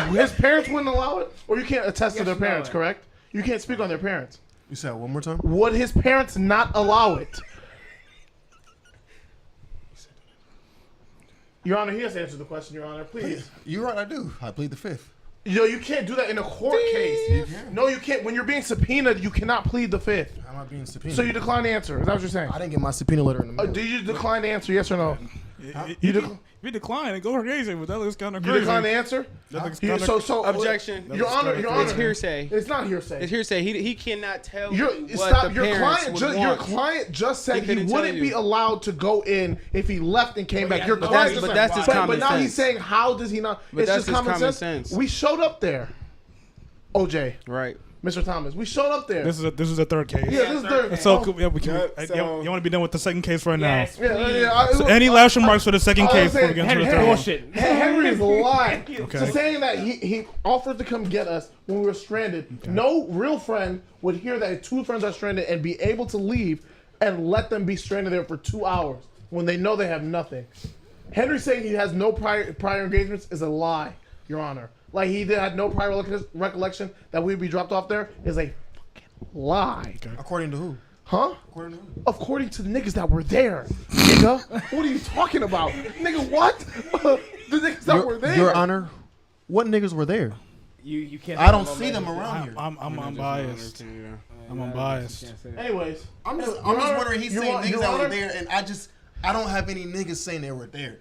His parents wouldn't allow it? Or you can't attest to Yes their or no? parents, correct? You can't speak on their parents. You said it one more time? Would his parents not allow it? Your Honor, he has to answer the question, Your Honor. Please. You're right, I do. I plead the fifth. You can't do that in a court case. You can. No, you can't. When you're being subpoenaed, you cannot plead the fifth. I'm not being subpoenaed. So you decline the answer. Is that what you're saying? I didn't get my subpoena letter in the mail. Did you decline the answer, yes or no? If you decline and go crazy, but that looks kind of You crazy. decline the answer? That looks You- kinda- so Objection. Your Honor, Your Honor. It's hearsay. It's not hearsay. It's hearsay. He cannot tell Your, you what stop, the your parents client, would your want. client just said He he couldn't tell wouldn't be you. allowed to go in if he left and came back. Your but client, that's- but that's just but common now sense. he's saying, how does he not? But It's that's just just common sense. We showed up there, OJ, Right. Mr. Thomas. We showed up there. This is a third case. Yeah, this is their. So yeah, we can. Yep, so- you want to be done with the second case right Yes, now? please. So any last remarks for the second I case was before we saying, get into the Henry- third one? Bullshit. Henry is lying. Okay. So saying that he offered to come get us when we were stranded. No real friend would hear that two friends are stranded and be able to leave and let them be stranded there for 2 hours when they know they have nothing. Henry saying he has no prior engagements is a lie, Your Honor. Like he had no prior recollection that we'd be dropped off there is a fucking lie. According to who? Huh? According to who? According to the niggas that were there, nigga. What are you talking about? Nigga, what? The niggas that were there. Your Honor, what niggas were there? You can't. I don't see them around here. I'm unbiased. I'm unbiased. Anyways, I'm just Your Honor, wondering. He's Your saying Honor, niggas Your that were Honor. there, and I don't have any niggas saying they were there.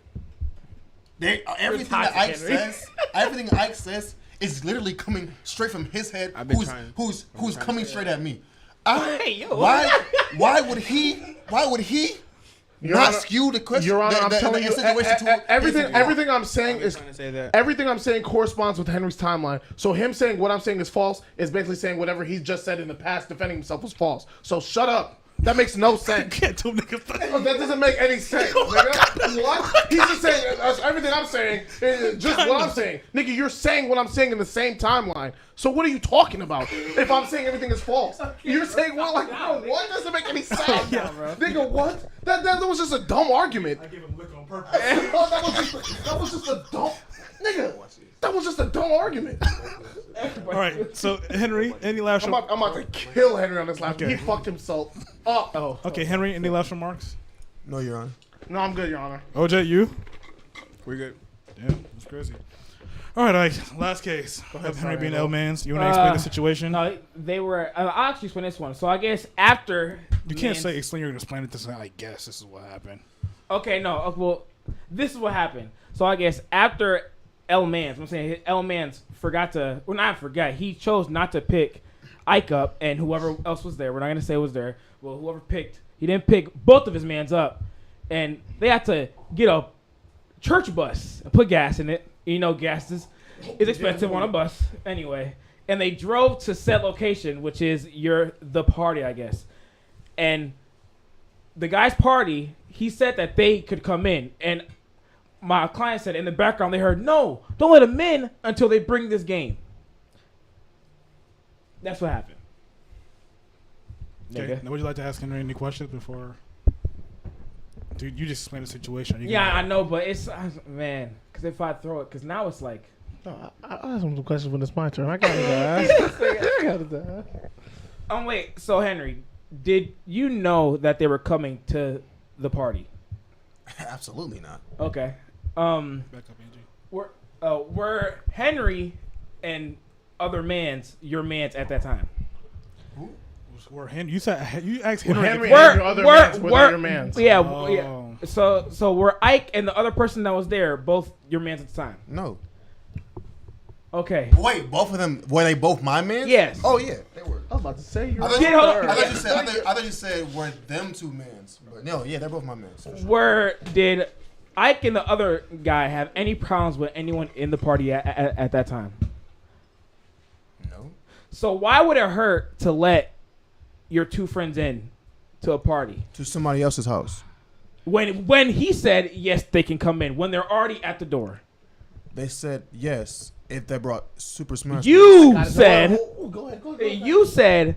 Everything toxic, that Ike Henry. says, everything Ike says is literally coming straight from his head. I've been Who's trying- who's coming straight at me? Hey, yo. Why would he Your not Honor, skew the question? Your Honor, I'm telling you, situation to everything I'm saying is Trying to say that. everything I'm saying corresponds with Henry's timeline. So him saying what I'm saying is false is basically saying whatever he just said in the past defending himself was false. So shut up. That makes no sense. Can't do niggas. Oh, that doesn't make any sense, nigga. What? He's just saying everything I'm saying is just what I'm saying. Nigga, you're saying what I'm saying in the same timeline. So what are you talking about? If I'm saying everything is false, you're saying what? Like, bro, what doesn't make any sense? Nigga, what? That was just a dumb argument. I give him lick on purpose. that was just a dumb nigga. That was just a dumb argument. All right. So Henry, any last? I'm about to kill Henry on this lap. Okay. He fucked himself up. Oh. Okay, Henry, any last remarks? No, Your Honor. No, I'm good, Your Honor. OJ, you? We're good. Damn, that's crazy. All right, Ike. Last case of Henry sorry, being Elo. L-Mans. You want to explain the situation? No, they were. I'll actually explain this one. So I guess after You can't Mans- say explain. You're gonna explain it to say. I guess this is what happened. Okay, no. Well, this is what happened. So I guess after L Mans, I'm saying L Mans forgot to. Well, not forgot. He chose not to pick Ike up, and whoever else was there. We're not gonna say was there. Well, whoever picked, he didn't pick both of his mans up, and they had to get a church bus and put gas in it. You know, gas is expensive on a bus anyway. And they drove to said location, which is the party, I guess. And the guy's party, he said that they could come in. And my client said in the background they heard, no, don't let them in until they bring this game. That's what happened. Okay. Nigga. Now, would you like to ask Henry any questions before? Dude, you just explained the situation. You Yeah, can- I know, but it's, man, because if I throw it, because now it's like, No, I have some questions when it's my turn. I got his ass. I got his ass. Wait. So Henry, did you know that they were coming to the party? Absolutely not. Okay. Back up, Angie. Were Henry and other mans your mans at that time? Were Henry? You said you asked Were Henry. Henry and your other mans were they your mans? Yeah, Oh. yeah. So were Ike and the other person that was there both your mans at the time? No. Okay. Wait, both of them were they both my men? Yes. Oh yeah, they were. I was about to say you're I thought, Kid, hold on. I thought you said. I thought you said were them two mans. But no, yeah, they're both my mans. For sure. Did Ike and the other guy have any problems with anyone in the party at that time? No. So why would it hurt to let your two friends in to a party To somebody else's house. when he said yes they can come in when they're already at the door? They said yes if they brought Super Smash. You Got it. said Go ahead. you said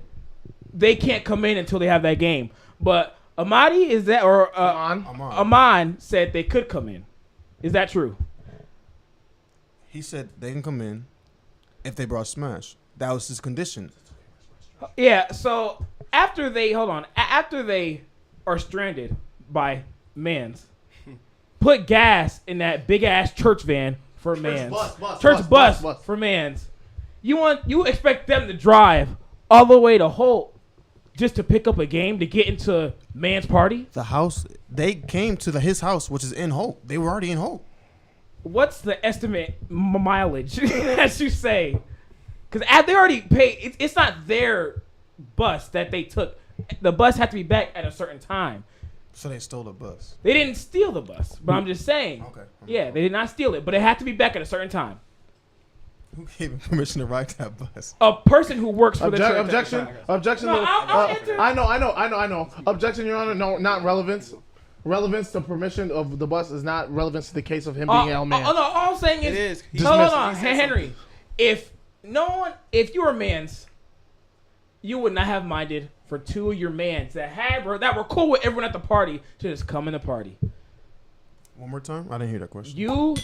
they can't come in until they have that game, but Amadi is that or Aman said they could come in. Is that true? He said they can come in if they brought Smash. That was his condition. Yeah. So after they after they are stranded by mans, put gas in that big ass church van for mans. Church bus for mans. You expect them to drive all the way to Holt just to pick up a game to get into man's party? The house they came to his house, which is in Hope. They were already in Hope. What's the estimate mileage, as you say? Because they already paid. It's not their bus that they took. The bus had to be back at a certain time. So they stole the bus. They didn't steal the bus, but I'm just saying. Okay. Yeah, they did not steal it, but it had to be back at a certain time. Who gave him permission to ride that bus? A person who works for the church. Objection. Objection. No, I'll answer. I know. Objection, Your Honor. No, not relevance. Relevance to permission of the bus is not relevance to the case of him being L man. No, all I'm saying is, It is. He hold dismissed on, it. He said Henry. If you were mans, you would not have minded for two of your mans that were cool with everyone at the party to just come in the party. One more time? I didn't hear that question. You,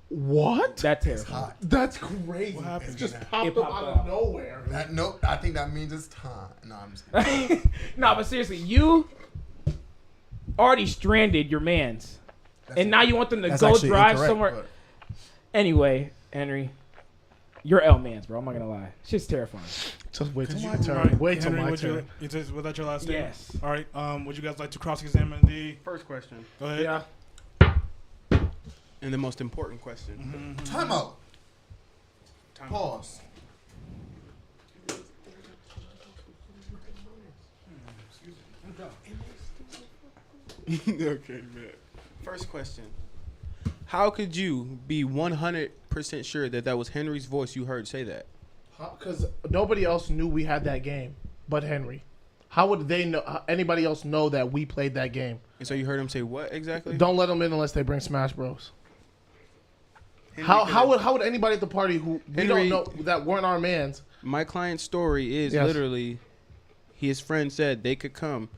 What? that's terrifying. That's crazy. What happened? It just It popped up out of nowhere. No, I think that means it's time. No, I'm just kidding. No, but seriously, you already stranded your mans, and now you want them to That's go actually drive incorrect, somewhere. but- Anyway, Henry, you're L mans, bro. I'm not gonna lie. Shit's terrifying. Just wait till my All turn. right, Wait till Henry, my would turn. was that your last statement? Yes. All right. Would you guys like to cross-examine the? First question, Go ahead. Yeah. and the most important question. Time out. Time. Pause. Okay, man. First question. How could you be 100% sure that that was Henry's voice you heard say that? Because nobody else knew we had that game but Henry. How would they know? Anybody else know that we played that game? And so you heard him say what exactly? Don't let them in unless they bring Smash Bros. Henry How would anybody at the party who we Henry- don't know that weren't our mans? My client's story is Yes. literally his friend said they could come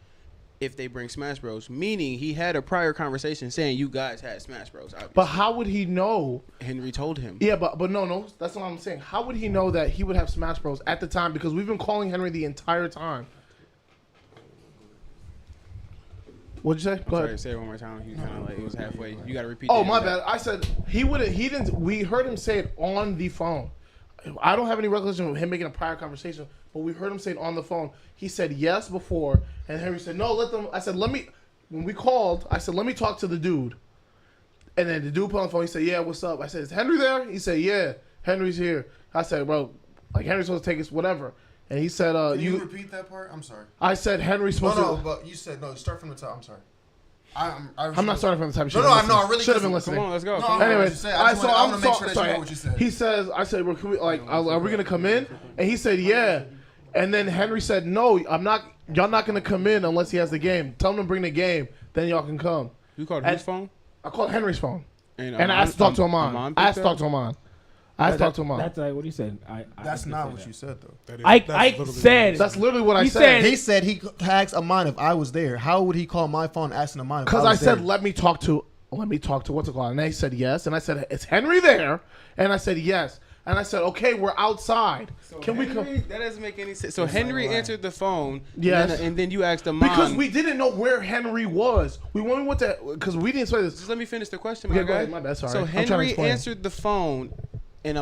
if they bring Smash Bros. Meaning he had a prior conversation saying you guys had Smash Bros. Obviously. But how would he know? Henry told him. Yeah, but no, that's what I'm saying. How would he know that he would have Smash Bros at the time? Because we've been calling Henry the entire time. What'd you say? Go Sorry, ahead. say it one more time. He kind of like it was halfway. You got to repeat. Oh, the my end. bad. I said he wouldn't. He didn't. We heard him say it on the phone. I don't have any recollection of him making a prior conversation, but we heard him say it on the phone. He said yes before, and Henry said no. Let them. I said let me. When we called, I said let me talk to the dude, and then the dude put on the phone. He said yeah, what's up? I said is Henry there? He said yeah, Henry's here. I said bro, like Henry's supposed to take us whatever, and he said Can you repeat that part? I'm sorry. I said Henry's supposed to. but you said no. Start from the top. I'm sorry. I'm not starting from the top. No, I really should have been listened. listening. Come on, let's go. No, Come on. I Anyway, said. I want to make sure that you know what you said. He says, I said, well, can we, like, are we gonna come in? And he said, yeah. And then Henry said, no, I'm not. Y'all not gonna come in unless he has the game. Tell him to bring the game, then y'all can come. You called And- his phone? I called Henry's phone, and I Amon- asked to talk to Amon. Amon I asked to picked talk to Amon. I asked to talk to Amon. That's what he said. That's not what you said though. That is- Ike that's literally said- what That's literally what I He said. said- He said he tags Amon if I was there. How would he call my phone asking Amon if I was Because I said, there? let me talk to what's it called? And they said yes. And I said, is Henry there? And I said, yes. and I said, okay, we're outside. Can we come? That doesn't make any sense. So Henry answered the phone. Yes. And then you asked Amon. Because we didn't know where Henry was. When we went to, because we didn't say this. Just let me finish the question, Okay, my go guy. ahead, my bad, sorry. So I'm trying to Henry explain. answered the phone, and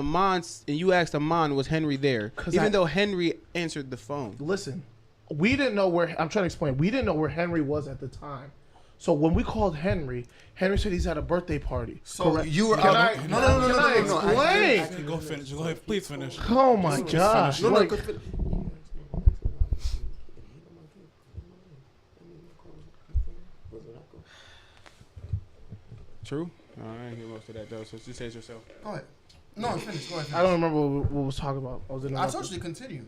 you asked Amon, was Henry there? 'Cause Even I- though Henry answered the phone. Listen, we didn't know where. I'm trying to explain. We didn't know where Henry was at the time. So when we called Henry, Henry said he's at a birthday party. So Correct. you were Can out. I, No, no, no, can no, I no, no, no. explain? Actually, go finish. Go ahead. Please finish. Oh my gosh! No, no, Like, True? No, I didn't hear most of that, though, so just say it yourself. Go ahead. No, finish. Go ahead. I don't remember what we was talking about. I was in. I told you to continue.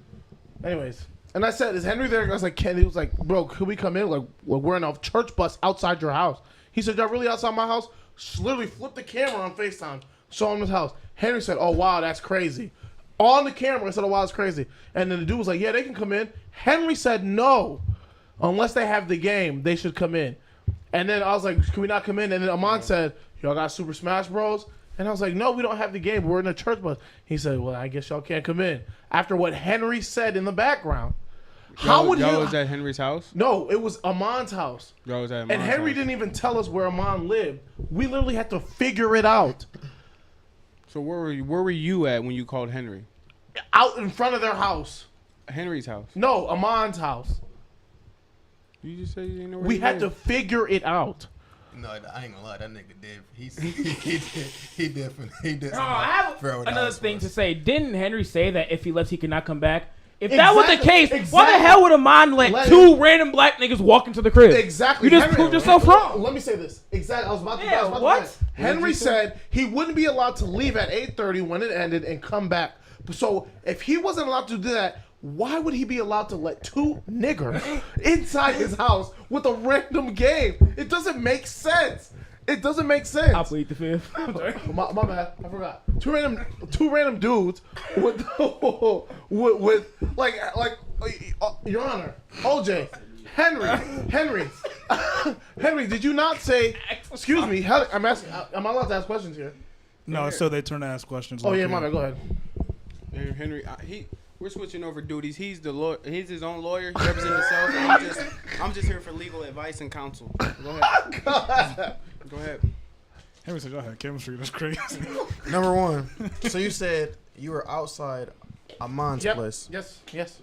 Anyways, and I said, "Is Henry there?" I was like, "Ken." He was like, "Bro, could we come in? Like, we're in a church bus outside your house." He said, "Y'all really outside my house?" Literally flipped the camera on FaceTime, saw him in his house. Henry said, "Oh wow, that's crazy." On the camera, I said, "Oh wow, that's crazy." And then the dude was like, "Yeah, they can come in." Henry said, "No, unless they have the game, they should come in." And then I was like, "Can we not come in?" And then Amon said, "Y'all got Super Smash Bros?" And I was like, "No, we don't have the game. We're in a church bus." He said, "Well, I guess y'all can't come in." After what Henry said in the background. How would y'all he? was at Henry's house? No, it was Amon's house. Y'all was at And Amon's Henry house. didn't even tell us where Amon lived. We literally had to figure it out. So where were you at when you called Henry? Out in front of their house. Henry's house. No, Amon's house. You just said you didn't know where We he had to lived. figure it out. No, I ain't gonna lie. That nigga did. He did. No, I have figure out what the another house thing was. to say. Didn't Henry say that if he left, he could not come back? If Exactly, that was the case, why the exactly. hell would Amon let Let two him- random black niggas walk into the crib? Exactly. You just Henry- proved yourself wrong. Let me say this. Exactly. I was about to. Yeah, I was about to what? finish. Henry said he wouldn't be allowed to leave at 8:30 when it ended and come back. So if he wasn't allowed to do that, why would he be allowed to let two niggers inside his house with a random game? It doesn't make sense. It doesn't make sense. I'll plead the fifth. My bad. I forgot. Two random dudes with like Your Honor, OJ, Henry, Henry. Did you not say? Excuse me. I'm asking. Am I allowed to ask questions here? No, so they turn to ask questions. Oh yeah, okay. my bad. Go ahead. Henry, we're switching over duties. He's the lawyer. He's his own lawyer. He represents himself. And I'm just here for legal advice and counsel. Go ahead. Go ahead. Henry said y'all had chemistry. That's crazy. Number one. So you said you were outside Amon's Yep. place, Yes.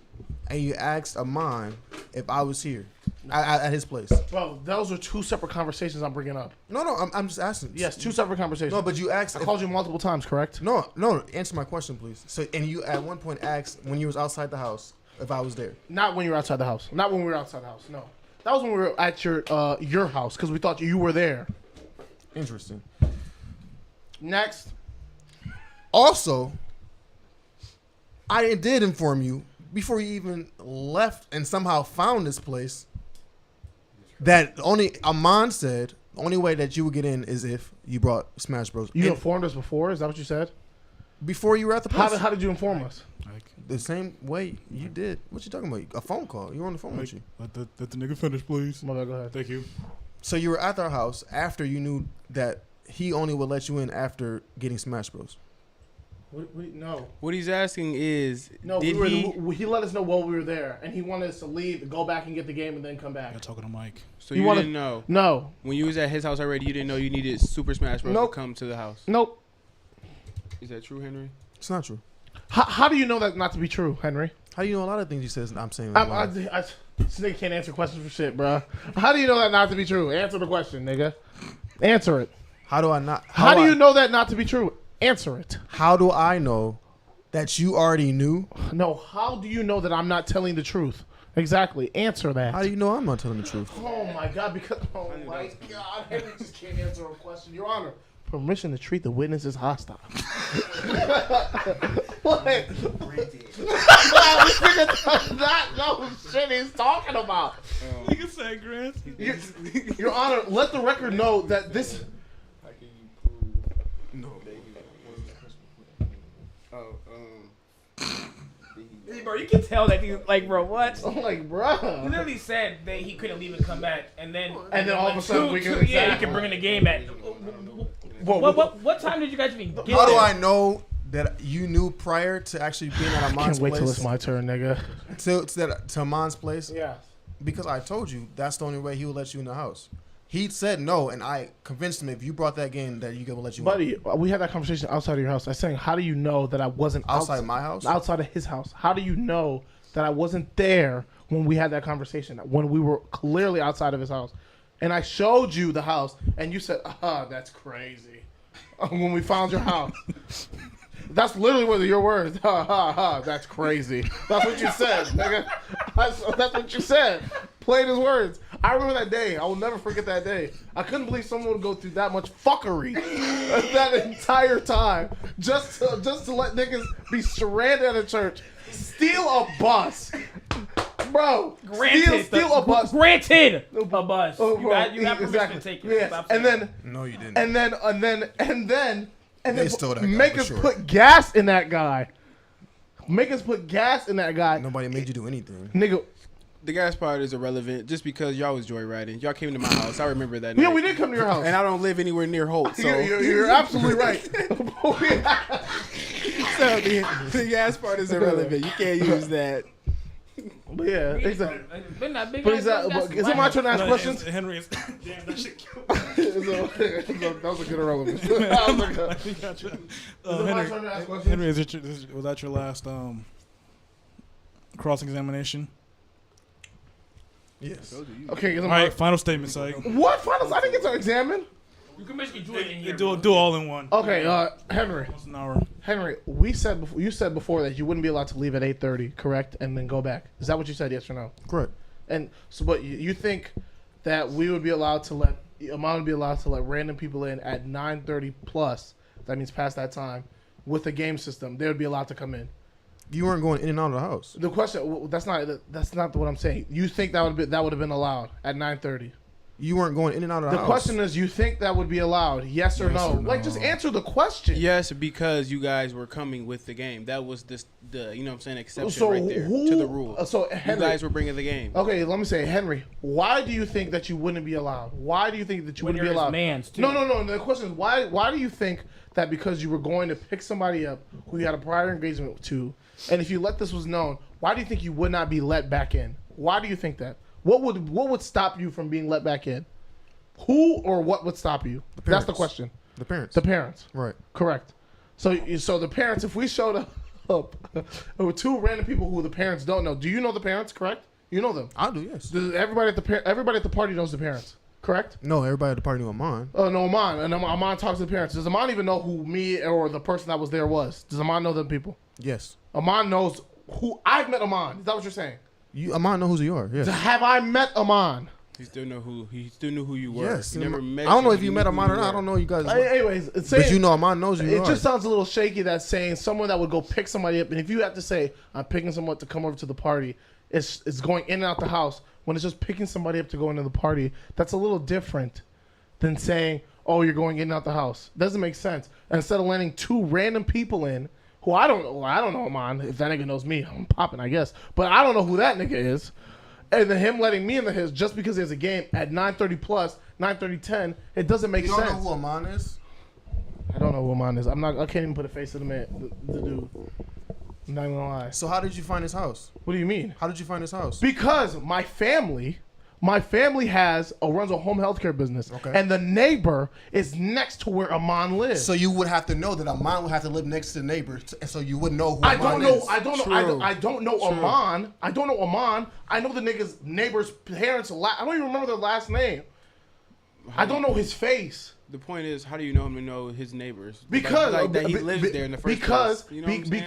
and you asked Amon if I was here at his place. Bro, those are two separate conversations I'm bringing up. No, I'm just asking. Yes, two separate conversations. No, but you asked. I called you multiple times, correct? No. Answer my question, please. So, and you at one point asked when you was outside the house if I was there. Not when you were outside the house. Not when we were outside the house. No, that was when we were at your house because we thought you were there. Interesting. Next. Also, I did inform you before you even left and somehow found this place that Amon said the only way that you would get in is if you brought Smash Bros. You in informed us before. Is that what you said? before you were at the place. How did you inform us? Like, The same way you did. What you talking about? A phone call. You were on the phone with you. let the nigga finish, please. My bad, go ahead. Thank you. So you were at their house after you knew that he only would let you in after getting Smash Bros. No. What he's asking is, No, did he let us know while we were there, and he wanted us to leave, go back and get the game, and then come back. You're talking to Mike. So You you wanna- didn't know No. when you was at his house already. You didn't know you needed Super Smash Bros. Nope. to come to the house. Nope. Is that true, Henry? It's not true. How do you know that not to be true, Henry? How do you know a lot of things you said I'm saying? are lies? This nigga can't answer questions for shit, bro. How do you know that not to be true? Answer the question, nigga. Answer it. How do I not? How do you know that not to be true? Answer it. How do I know that you already knew? No, how do you know that I'm not telling the truth? Exactly. Answer that. How do you know I'm not telling the truth? Oh my God! Because my God, Henry just can't answer a question. Your Honor, permission to treat the witness as hostile. What? This nigga does not know shit he's talking about. Nigga said, Grant. Your Honor, let the record know that this. Bro, you can tell that he's like, bro, what? I'm like, He bruh. literally said that he couldn't leave and come back, and then all of a sudden we can. yeah, he can bring in the game at. Whoa, What time did you guys even get How do there? I know that you knew prior to actually being at I Amon's can't wait till place? it's my turn, nigga. To Amon's place? Yeah. Because I told you that's the only way he would let you in the house. He said no, and I convinced him if you brought that game that you could let you in. Buddy, we had that conversation outside of your house. I was saying, how do you know that I wasn't Outside my house? Outside of his house. How do you know that I wasn't there when we had that conversation? When we were clearly outside of his house. And I showed you the house, and you said, that's crazy. When we found your house. That's literally what your words. That's crazy. That's what you said, nigga. That's what you said. Plain as words. I remember that day. I will never forget that day. I couldn't believe someone would go through that much fuckery that entire time just to let niggas be stranded at a church, steal a bus, bro. Steal a bus. Granted, a bus. Oh, You bro, have permission exactly. to take it. Yeah. Stop And saying then No, you didn't. and then They stole that guy, make for us sure. put gas in that guy. Make us put gas in that guy. Nobody made you do anything. Nigga. The gas part is irrelevant just because y'all was joyriding. Y'all came to my house. I remember that Yeah, night. we did come to your house. And I don't live anywhere near Holt, so, You're absolutely right. so the gas part is irrelevant. You can't use that. But yeah, exactly. Been that big But ass is that? bus, Is it my turn to ask No, questions? Henry is. Damn, that shit killed That was a good irrelevance. That was a good. me. Gotcha. Is it my turn to ask questions? Henry, was that your last cross examination? Yes. Okay, is it All my, right, final statement, Syke. what finals? I didn't get to examine. You can basically do it in here. Do all in one. Okay, Henry. Once an hour. Henry, you said before that you wouldn't be allowed to leave at 8:30, correct? And then go back. Is that what you said? Yes or no? Correct. And so, but you think that we would be allowed to let Amon would be allowed to let random people in at 9:30 plus? That means past that time with the game system, they would be allowed to come in. You weren't going in and out of the house. The question that's not what I'm saying. You think that would have been allowed at 9:30? You weren't going in and out of the The house. question is, you think that would be allowed? Yes or no? Yes or no. Like, just answer the question. Yes, because you guys were coming with the game. That was the you know what I'm saying, exception So right there who, to the rule. So You Henry, guys were bringing the game. okay, let me say, Henry, why do you think that you wouldn't be allowed? Why do you think that you When wouldn't be you're his allowed? mans, too. No. The question is, why do you think that because you were going to pick somebody up who you had a prior engagement to, and if you let this was known, why do you think you would not be let back in? Why do you think that? What would stop you from being let back in? Who or what would stop you? That's the parents. question. The parents. The parents. Right. Correct. So the parents, if we showed up with two random people who the parents don't know, do you know the parents? Correct. You know them. I do, yes. Everybody at the party knows the parents. Correct. No, everybody at the party knew Amon. Oh no, Amon. And Amon talks to the parents. Does Amon even know who me or the person that was there was? Does Amon know them people? Yes. Amon knows who I've met. Amon. Is that what you're saying? Amon knows who you are. Yes. Have I met Amon? He still knew who you were. Yes. He never met I don't know you, if you he met knew who Amon or you not. I were. don't know you guys. Anyways, it's saying, But you know Amon knows who you it are. just sounds a little shaky that saying someone that would go pick somebody up, and if you have to say I'm picking someone to come over to the party, it's going in and out the house. When it's just picking somebody up to go into the party, that's a little different than saying, oh, you're going in and out the house. Doesn't make sense. And instead of letting two random people in who I don't know Amon. If that nigga knows me, I'm popping, I guess. But I don't know who that nigga is. And then him letting me in his just because there's a game at 9:30 plus 9:30 it doesn't make You don't sense. know who Amon is? I don't know who Amon is. I can't even put a face to the man, the dude. I'm not gonna lie. So how did you find his house? What do you mean? How did you find his house? Because my family runs a home healthcare business, Okay. and the neighbor is next to where Amon lives. So you would have to know that Amon would have to live next to the neighbor, and so you would know who I Amon don't know. is. I don't know. True. I don't know Amon. I don't know Amon. I know the nigga's neighbor's parents. I don't even remember their last name. I don't know his face. The point is, how do you know him to know his neighbors? Because that he lives there in the first place. You know what I'm saying?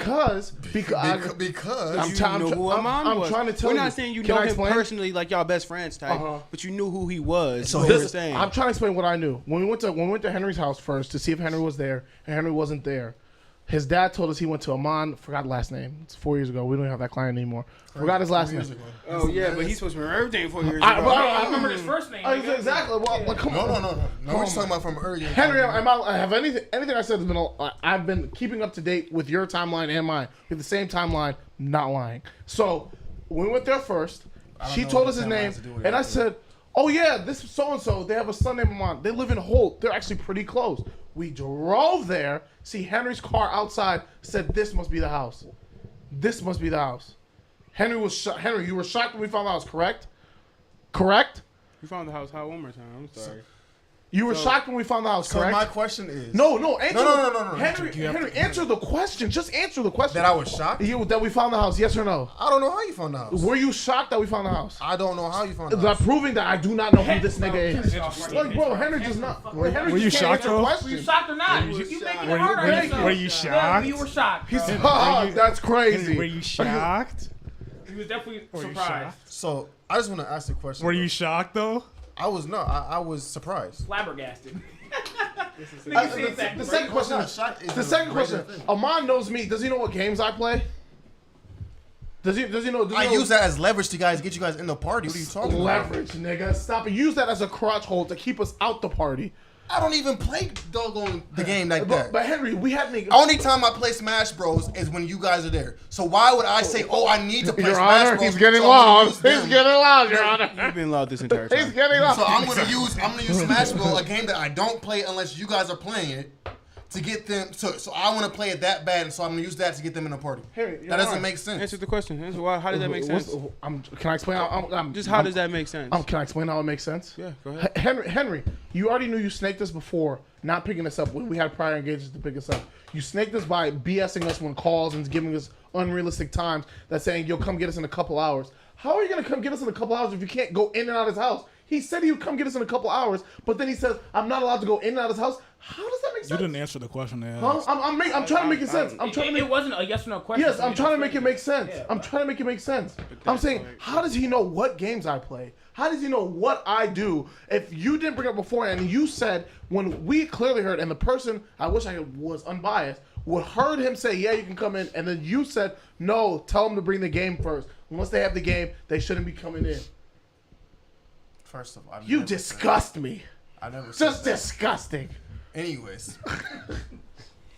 because You knew who Amon was. trying to tell We're you. not saying you Can know I him explain? personally, like y'all best friends type, but you knew who he was. So So his- we're saying. I'm trying to explain what I knew. When we went to Henry's house first to see if Henry was there, and Henry wasn't there. His dad told us he went to Amon. Forgot the last name. It's 4 years ago. We don't have that client anymore. Forgot his last name. Oh yeah, but he's supposed to remember everything 4 years I ago. remember his first name. Exactly. Well, like, come on. No. We're just talking about from earlier. Henry, I have anything I said has been. I've been keeping up to date with your timeline and mine. We have the same timeline, not lying. So when we went there first, she know told what us his the timeline name, has to do with and I it. said, oh yeah, this so and so. They have a son named Amon. They live in Holt. They're actually pretty close. We drove there. See Henry's car outside. Said this must be the house. This must be the house. Henry was Henry. You were shocked when we found the house, correct? Correct. You found the house. How one more time? I'm sorry. You were shocked when we found the house, So correct? my question is, No, answer. No. Henry, answer the question. Just answer the question. that I was shocked. That we found the house, yes or no? I don't know how you found the house. Were you shocked that we found the house? I don't know how you found the That house. proving that I do not know who this nigga is. Like, bro, Henry does not. Henry Were you just can't shocked, answer though? questions. Were you shocked or not? You making it hard on yourself. Were you Yeah, shocked? you were shocked. bro. That's crazy. Were you shocked? He was definitely Were you surprised. shocked? So I just want to ask the question. Were though. you shocked though? I was not. I was surprised. Flabbergasted. The second question. The second question. Amon knows me. Does he know what games I play? Does he know? I use that as leverage to get you guys in the party. What are you talking about? leverage, nigga. Stop it. Use that as a crotch hold to keep us out the party. I don't even play doggone the game like that. But Henry, we had niggas. Only time I play Smash Bros is when you guys are there. So why would I say, "Oh, I need to play Your Smash Honor, Bros"? he's getting so I'm gonna loud. use He's them. getting loud, Your Honor. You've been loud this entire He's time. getting loud. So I'm gonna use Smash Bros, a game that I don't play unless you guys are playing it, to get them. So I want to play it that bad, and so I'm gonna use that to get them in the party. Henry, Your That doesn't Honor. make sense. Answer the question. Answer why. How does that make sense? Can I explain? How does that make sense? Can I explain how it makes sense? Yeah, go ahead. Henry, you already knew you snaked us before, not picking us up when we had prior engagements to pick us up. You snaked us by BSing us when calls and giving us unrealistic times. That's saying you'll come get us in a couple hours. How are you gonna come get us in a couple hours if you can't go in and out of his house? He said he would come get us in a couple hours, but then he says I'm not allowed to go in and out of his house. How does that make sense? You didn't answer the question. Huh? I'm trying to make it sense. I'm trying to make It wasn't a yes or no question. Yes, I'm trying to make it make sense. Yeah, I'm trying to make it make sense. I'm saying, how does he know what games I play? How does he know what I do? If you didn't bring it up before and you said, when we clearly heard, and the person, I wish I was unbiased, would heard him say, yeah, you can come in, and then you said, no, tell them to bring the game first. Once they have the game, they shouldn't be coming in. First of all, You disgust me. I never said Just that. disgusting. Anyways,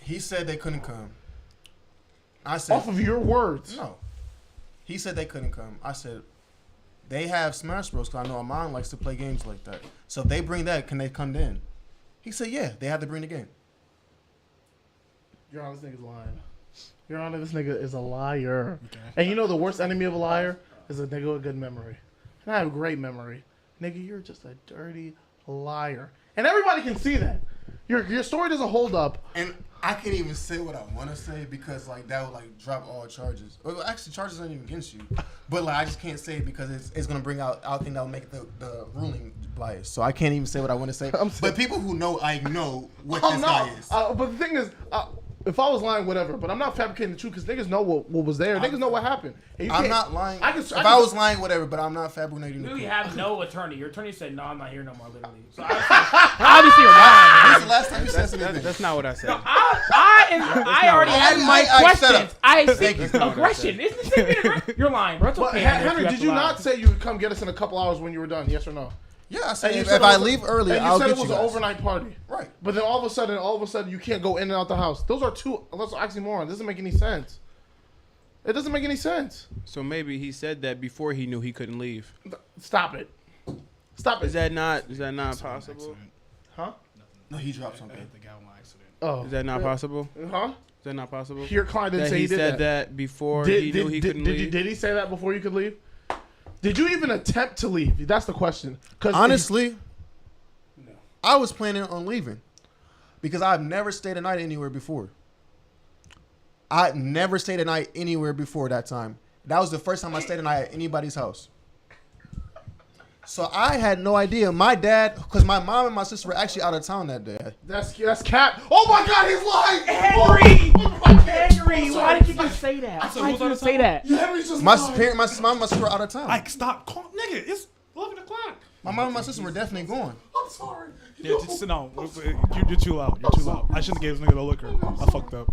he said they couldn't come. I said Off of your words. no. He said they couldn't come. I said they have Smash Bros. Because I know Amon likes to play games like that. So if they bring that, can they come in? He said, yeah, they have to bring the game. Your Honor, this nigga's lying. Your Honor, this nigga is a liar. And you know the worst enemy of a liar is a nigga with good memory. And I have great memory. Nigga, you're just a dirty liar. And everybody can see that. Your story doesn't hold up. And I can't even say what I want to say because like that would like drop all charges. Well, actually, charges aren't even against you. But like I just can't say it because it's gonna bring out thing that will make the ruling biased. So I can't even say what I want to say. But people who know, I know what this guy is. But the thing is, if I was lying, whatever. But I'm not fabricating the truth because niggas know what was there. Niggas know what happened. And you I'm can't- not lying. If I was lying, whatever. But I'm not fabricating the You truth. have no attorney. Your attorney said, no, I'm not here no more, literally. So obviously you're lying. When's the last time you said something? That's not what I said. I already had my shut questions. up. I Thank you. see aggression. Isn't this thing aggression? You're lying, bro. It's But okay. Henry, if did you not say you would come get us in a couple hours when you were done? Yes or no? Yeah, I said And you if said I it was- leave early, and you I'll said get it was you an guys. overnight party. Right. But then all of a sudden, you can't go in and out the house. Those are two. That's oxymoron. It doesn't make any sense. It doesn't make any sense. So maybe he said that before he knew he couldn't leave. Stop it. Stop it. Is that not possible? Huh? No, he dropped something. The guy on accident. Oh. Is that not possible? Huh? Is that not possible? Your client didn't That say he he did said that. that before he knew he couldn't leave. Did he say that before you could leave? Did you even attempt to leave? That's the question. 'Cause Honestly, I was planning on leaving because I've never stayed a night anywhere before. I never stayed a night anywhere before that time. That was the first time I stayed a night at anybody's house. So I had no idea. My dad, because my mom and my sister were actually out of town that day. that's cap. Oh my God, he's lying. Henry! Oh my God. Henry, I'm why sorry. did you just say that? said, Why who's did you out just of say that? Henry's just My lying. parent, my mom and my sister were out of town. Like, stop, nigga. It's 11 o'clock. My mom and my sister were definitely going. I'm sorry. Yeah, just sit down. You're too loud. You're too loud. I shouldn't have gave this nigga the liquor. I fucked up.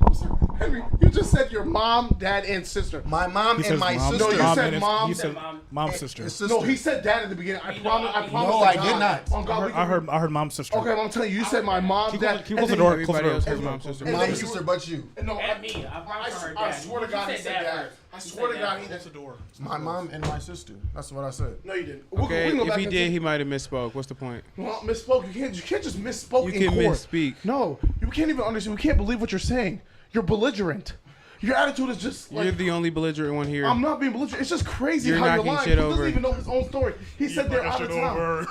I'm sorry. Henry, you just said your mom, dad, and sister. My mom He and says my mom. sister. No, you Mom said and his- mom. He said Mom. mom's sister. His sister. No, he said dad at the beginning. I promise. I promise. No, to I God. did not. On God, we I can- heard mom's sister. Okay, well, I'm telling you, you said my mom, dad. Keep close the door. Close the Everybody door. else heard mom, sister. And Mom then and you sister, were- but you. No, And me. I promise I heard I dad. swear to God, he said dad. first. I swear to God, he Close the did. door. My mom and my sister. That's what I said. No, you didn't. Okay, we can go if back he and did, say- he might have misspoke. What's the point? Well, misspoke. You can't just misspoke You in can court. misspeak. No, you can't even understand. We can't believe what you're saying. You're belligerent. Your attitude is just like You're the only belligerent one here. I'm not being belligerent. It's just crazy You're how you're knocking lying. shit He doesn't over. even know his own story. He said they're out of Shit town. over.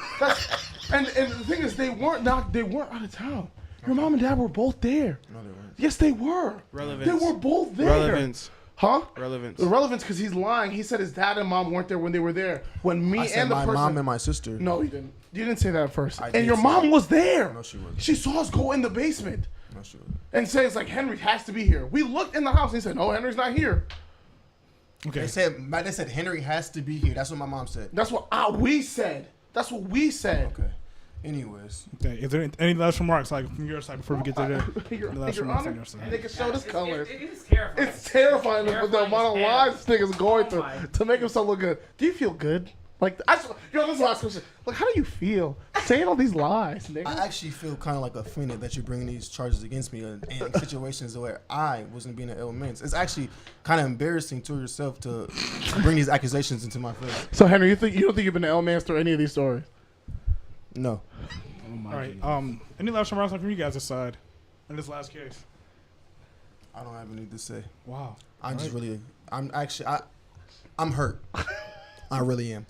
And the thing is, they weren't out of town. Your mom and dad were both there. No, they weren't. Yes, they were. Relevance. They were both there. Relevance. Huh? Relevance. The relevance because he's lying. He said his dad and mom weren't there when they were there. When me I said and the my person. mom and my sister. No, you didn't. You didn't say that at first. I And did your say mom that. was there. No, she wasn't. She saw us go in the basement No, she wasn't. and say it's like Henry has to be here. We looked in the house and he said, "No, Henry's not here." Okay. They said Henry has to be here. That's what my mom said. That's what we said. That's what we said. Okay. Anyways, Okay. Is there any last remarks, like from your side, before we get to that? Your, Any last Your remarks Honor, on your side? they can show this colors. It is terrifying. It's terrifying the Terrifying amount of as hell. lies this nigga's going Oh through my. to make himself look good. Do you feel good? Like, this is the last question. Like, how do you feel saying all these lies, nigga? I actually feel kind of like offended that you're bringing these charges against me in situations where I wasn't being an element. It's actually kind of embarrassing to yourself to bring these accusations into my face. So, Henry, you don't think you've been an L-man through any of these stories? No. All right. Any last remarks from you guys' side in this last case? I don't have anything to say. Wow. I'm just really, I'm hurt. I really am.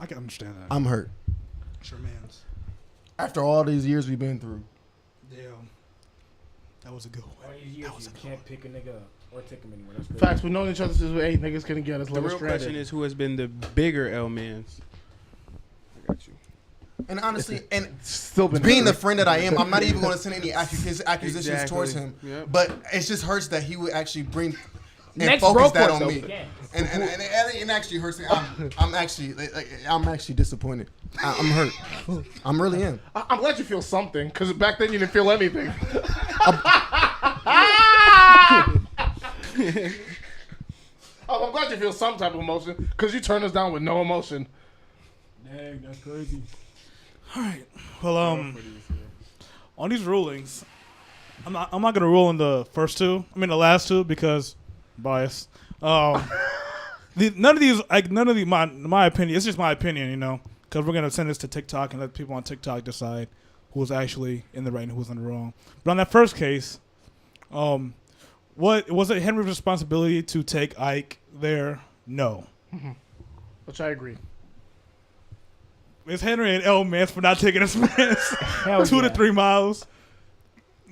I can understand that. I'm hurt. Sure, man's. After all these years we've been through. Damn. That was a good one. All these years you can't pick a nigga up or take him anywhere. That's crazy. Facts, we've known each other since we were 8. Niggas couldn't get us. The Let us real stranded. question is who has been the bigger L-mans. I got you. And honestly, and Still been being the Henry. friend that I am, I'm not even going to send any accusations Exactly. towards him. Yep. But it just hurts that he would actually bring and Next focus bro that course, on though, me. we can. And it actually hurts me. I'm actually disappointed. I'm hurt. I'm really am. I'm glad you feel something, because back then you didn't feel anything. I'm glad you feel some type of emotion, because you turned us down with no emotion. Dang, that's crazy. All right. Well, on these rulings, I'm not gonna rule in the first two. I mean the last two because bias. None of these, my opinion. It's just my opinion, you know, because we're gonna send this to TikTok and let people on TikTok decide who's actually in the right and who's in the wrong. But on that first case, what was it Henry's responsibility to take Ike there? No. Which I agree. Is Henry and L Mans for not taking us Hell 2 to yeah. 3 miles?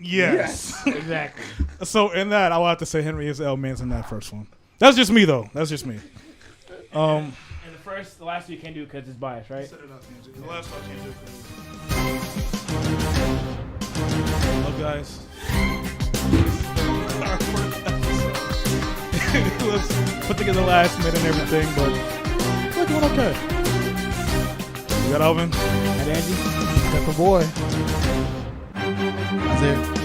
Yes. Exactly. So in that, I will have to say Henry is L Mans in that first one. That's just me though. That's just me. And the last two you can't do because it's biased, right? The last one I can't do. Love guys. Let's put together last minute and everything, but we're doing okay. You got Alvin? And Angie? That's my boy. That's it.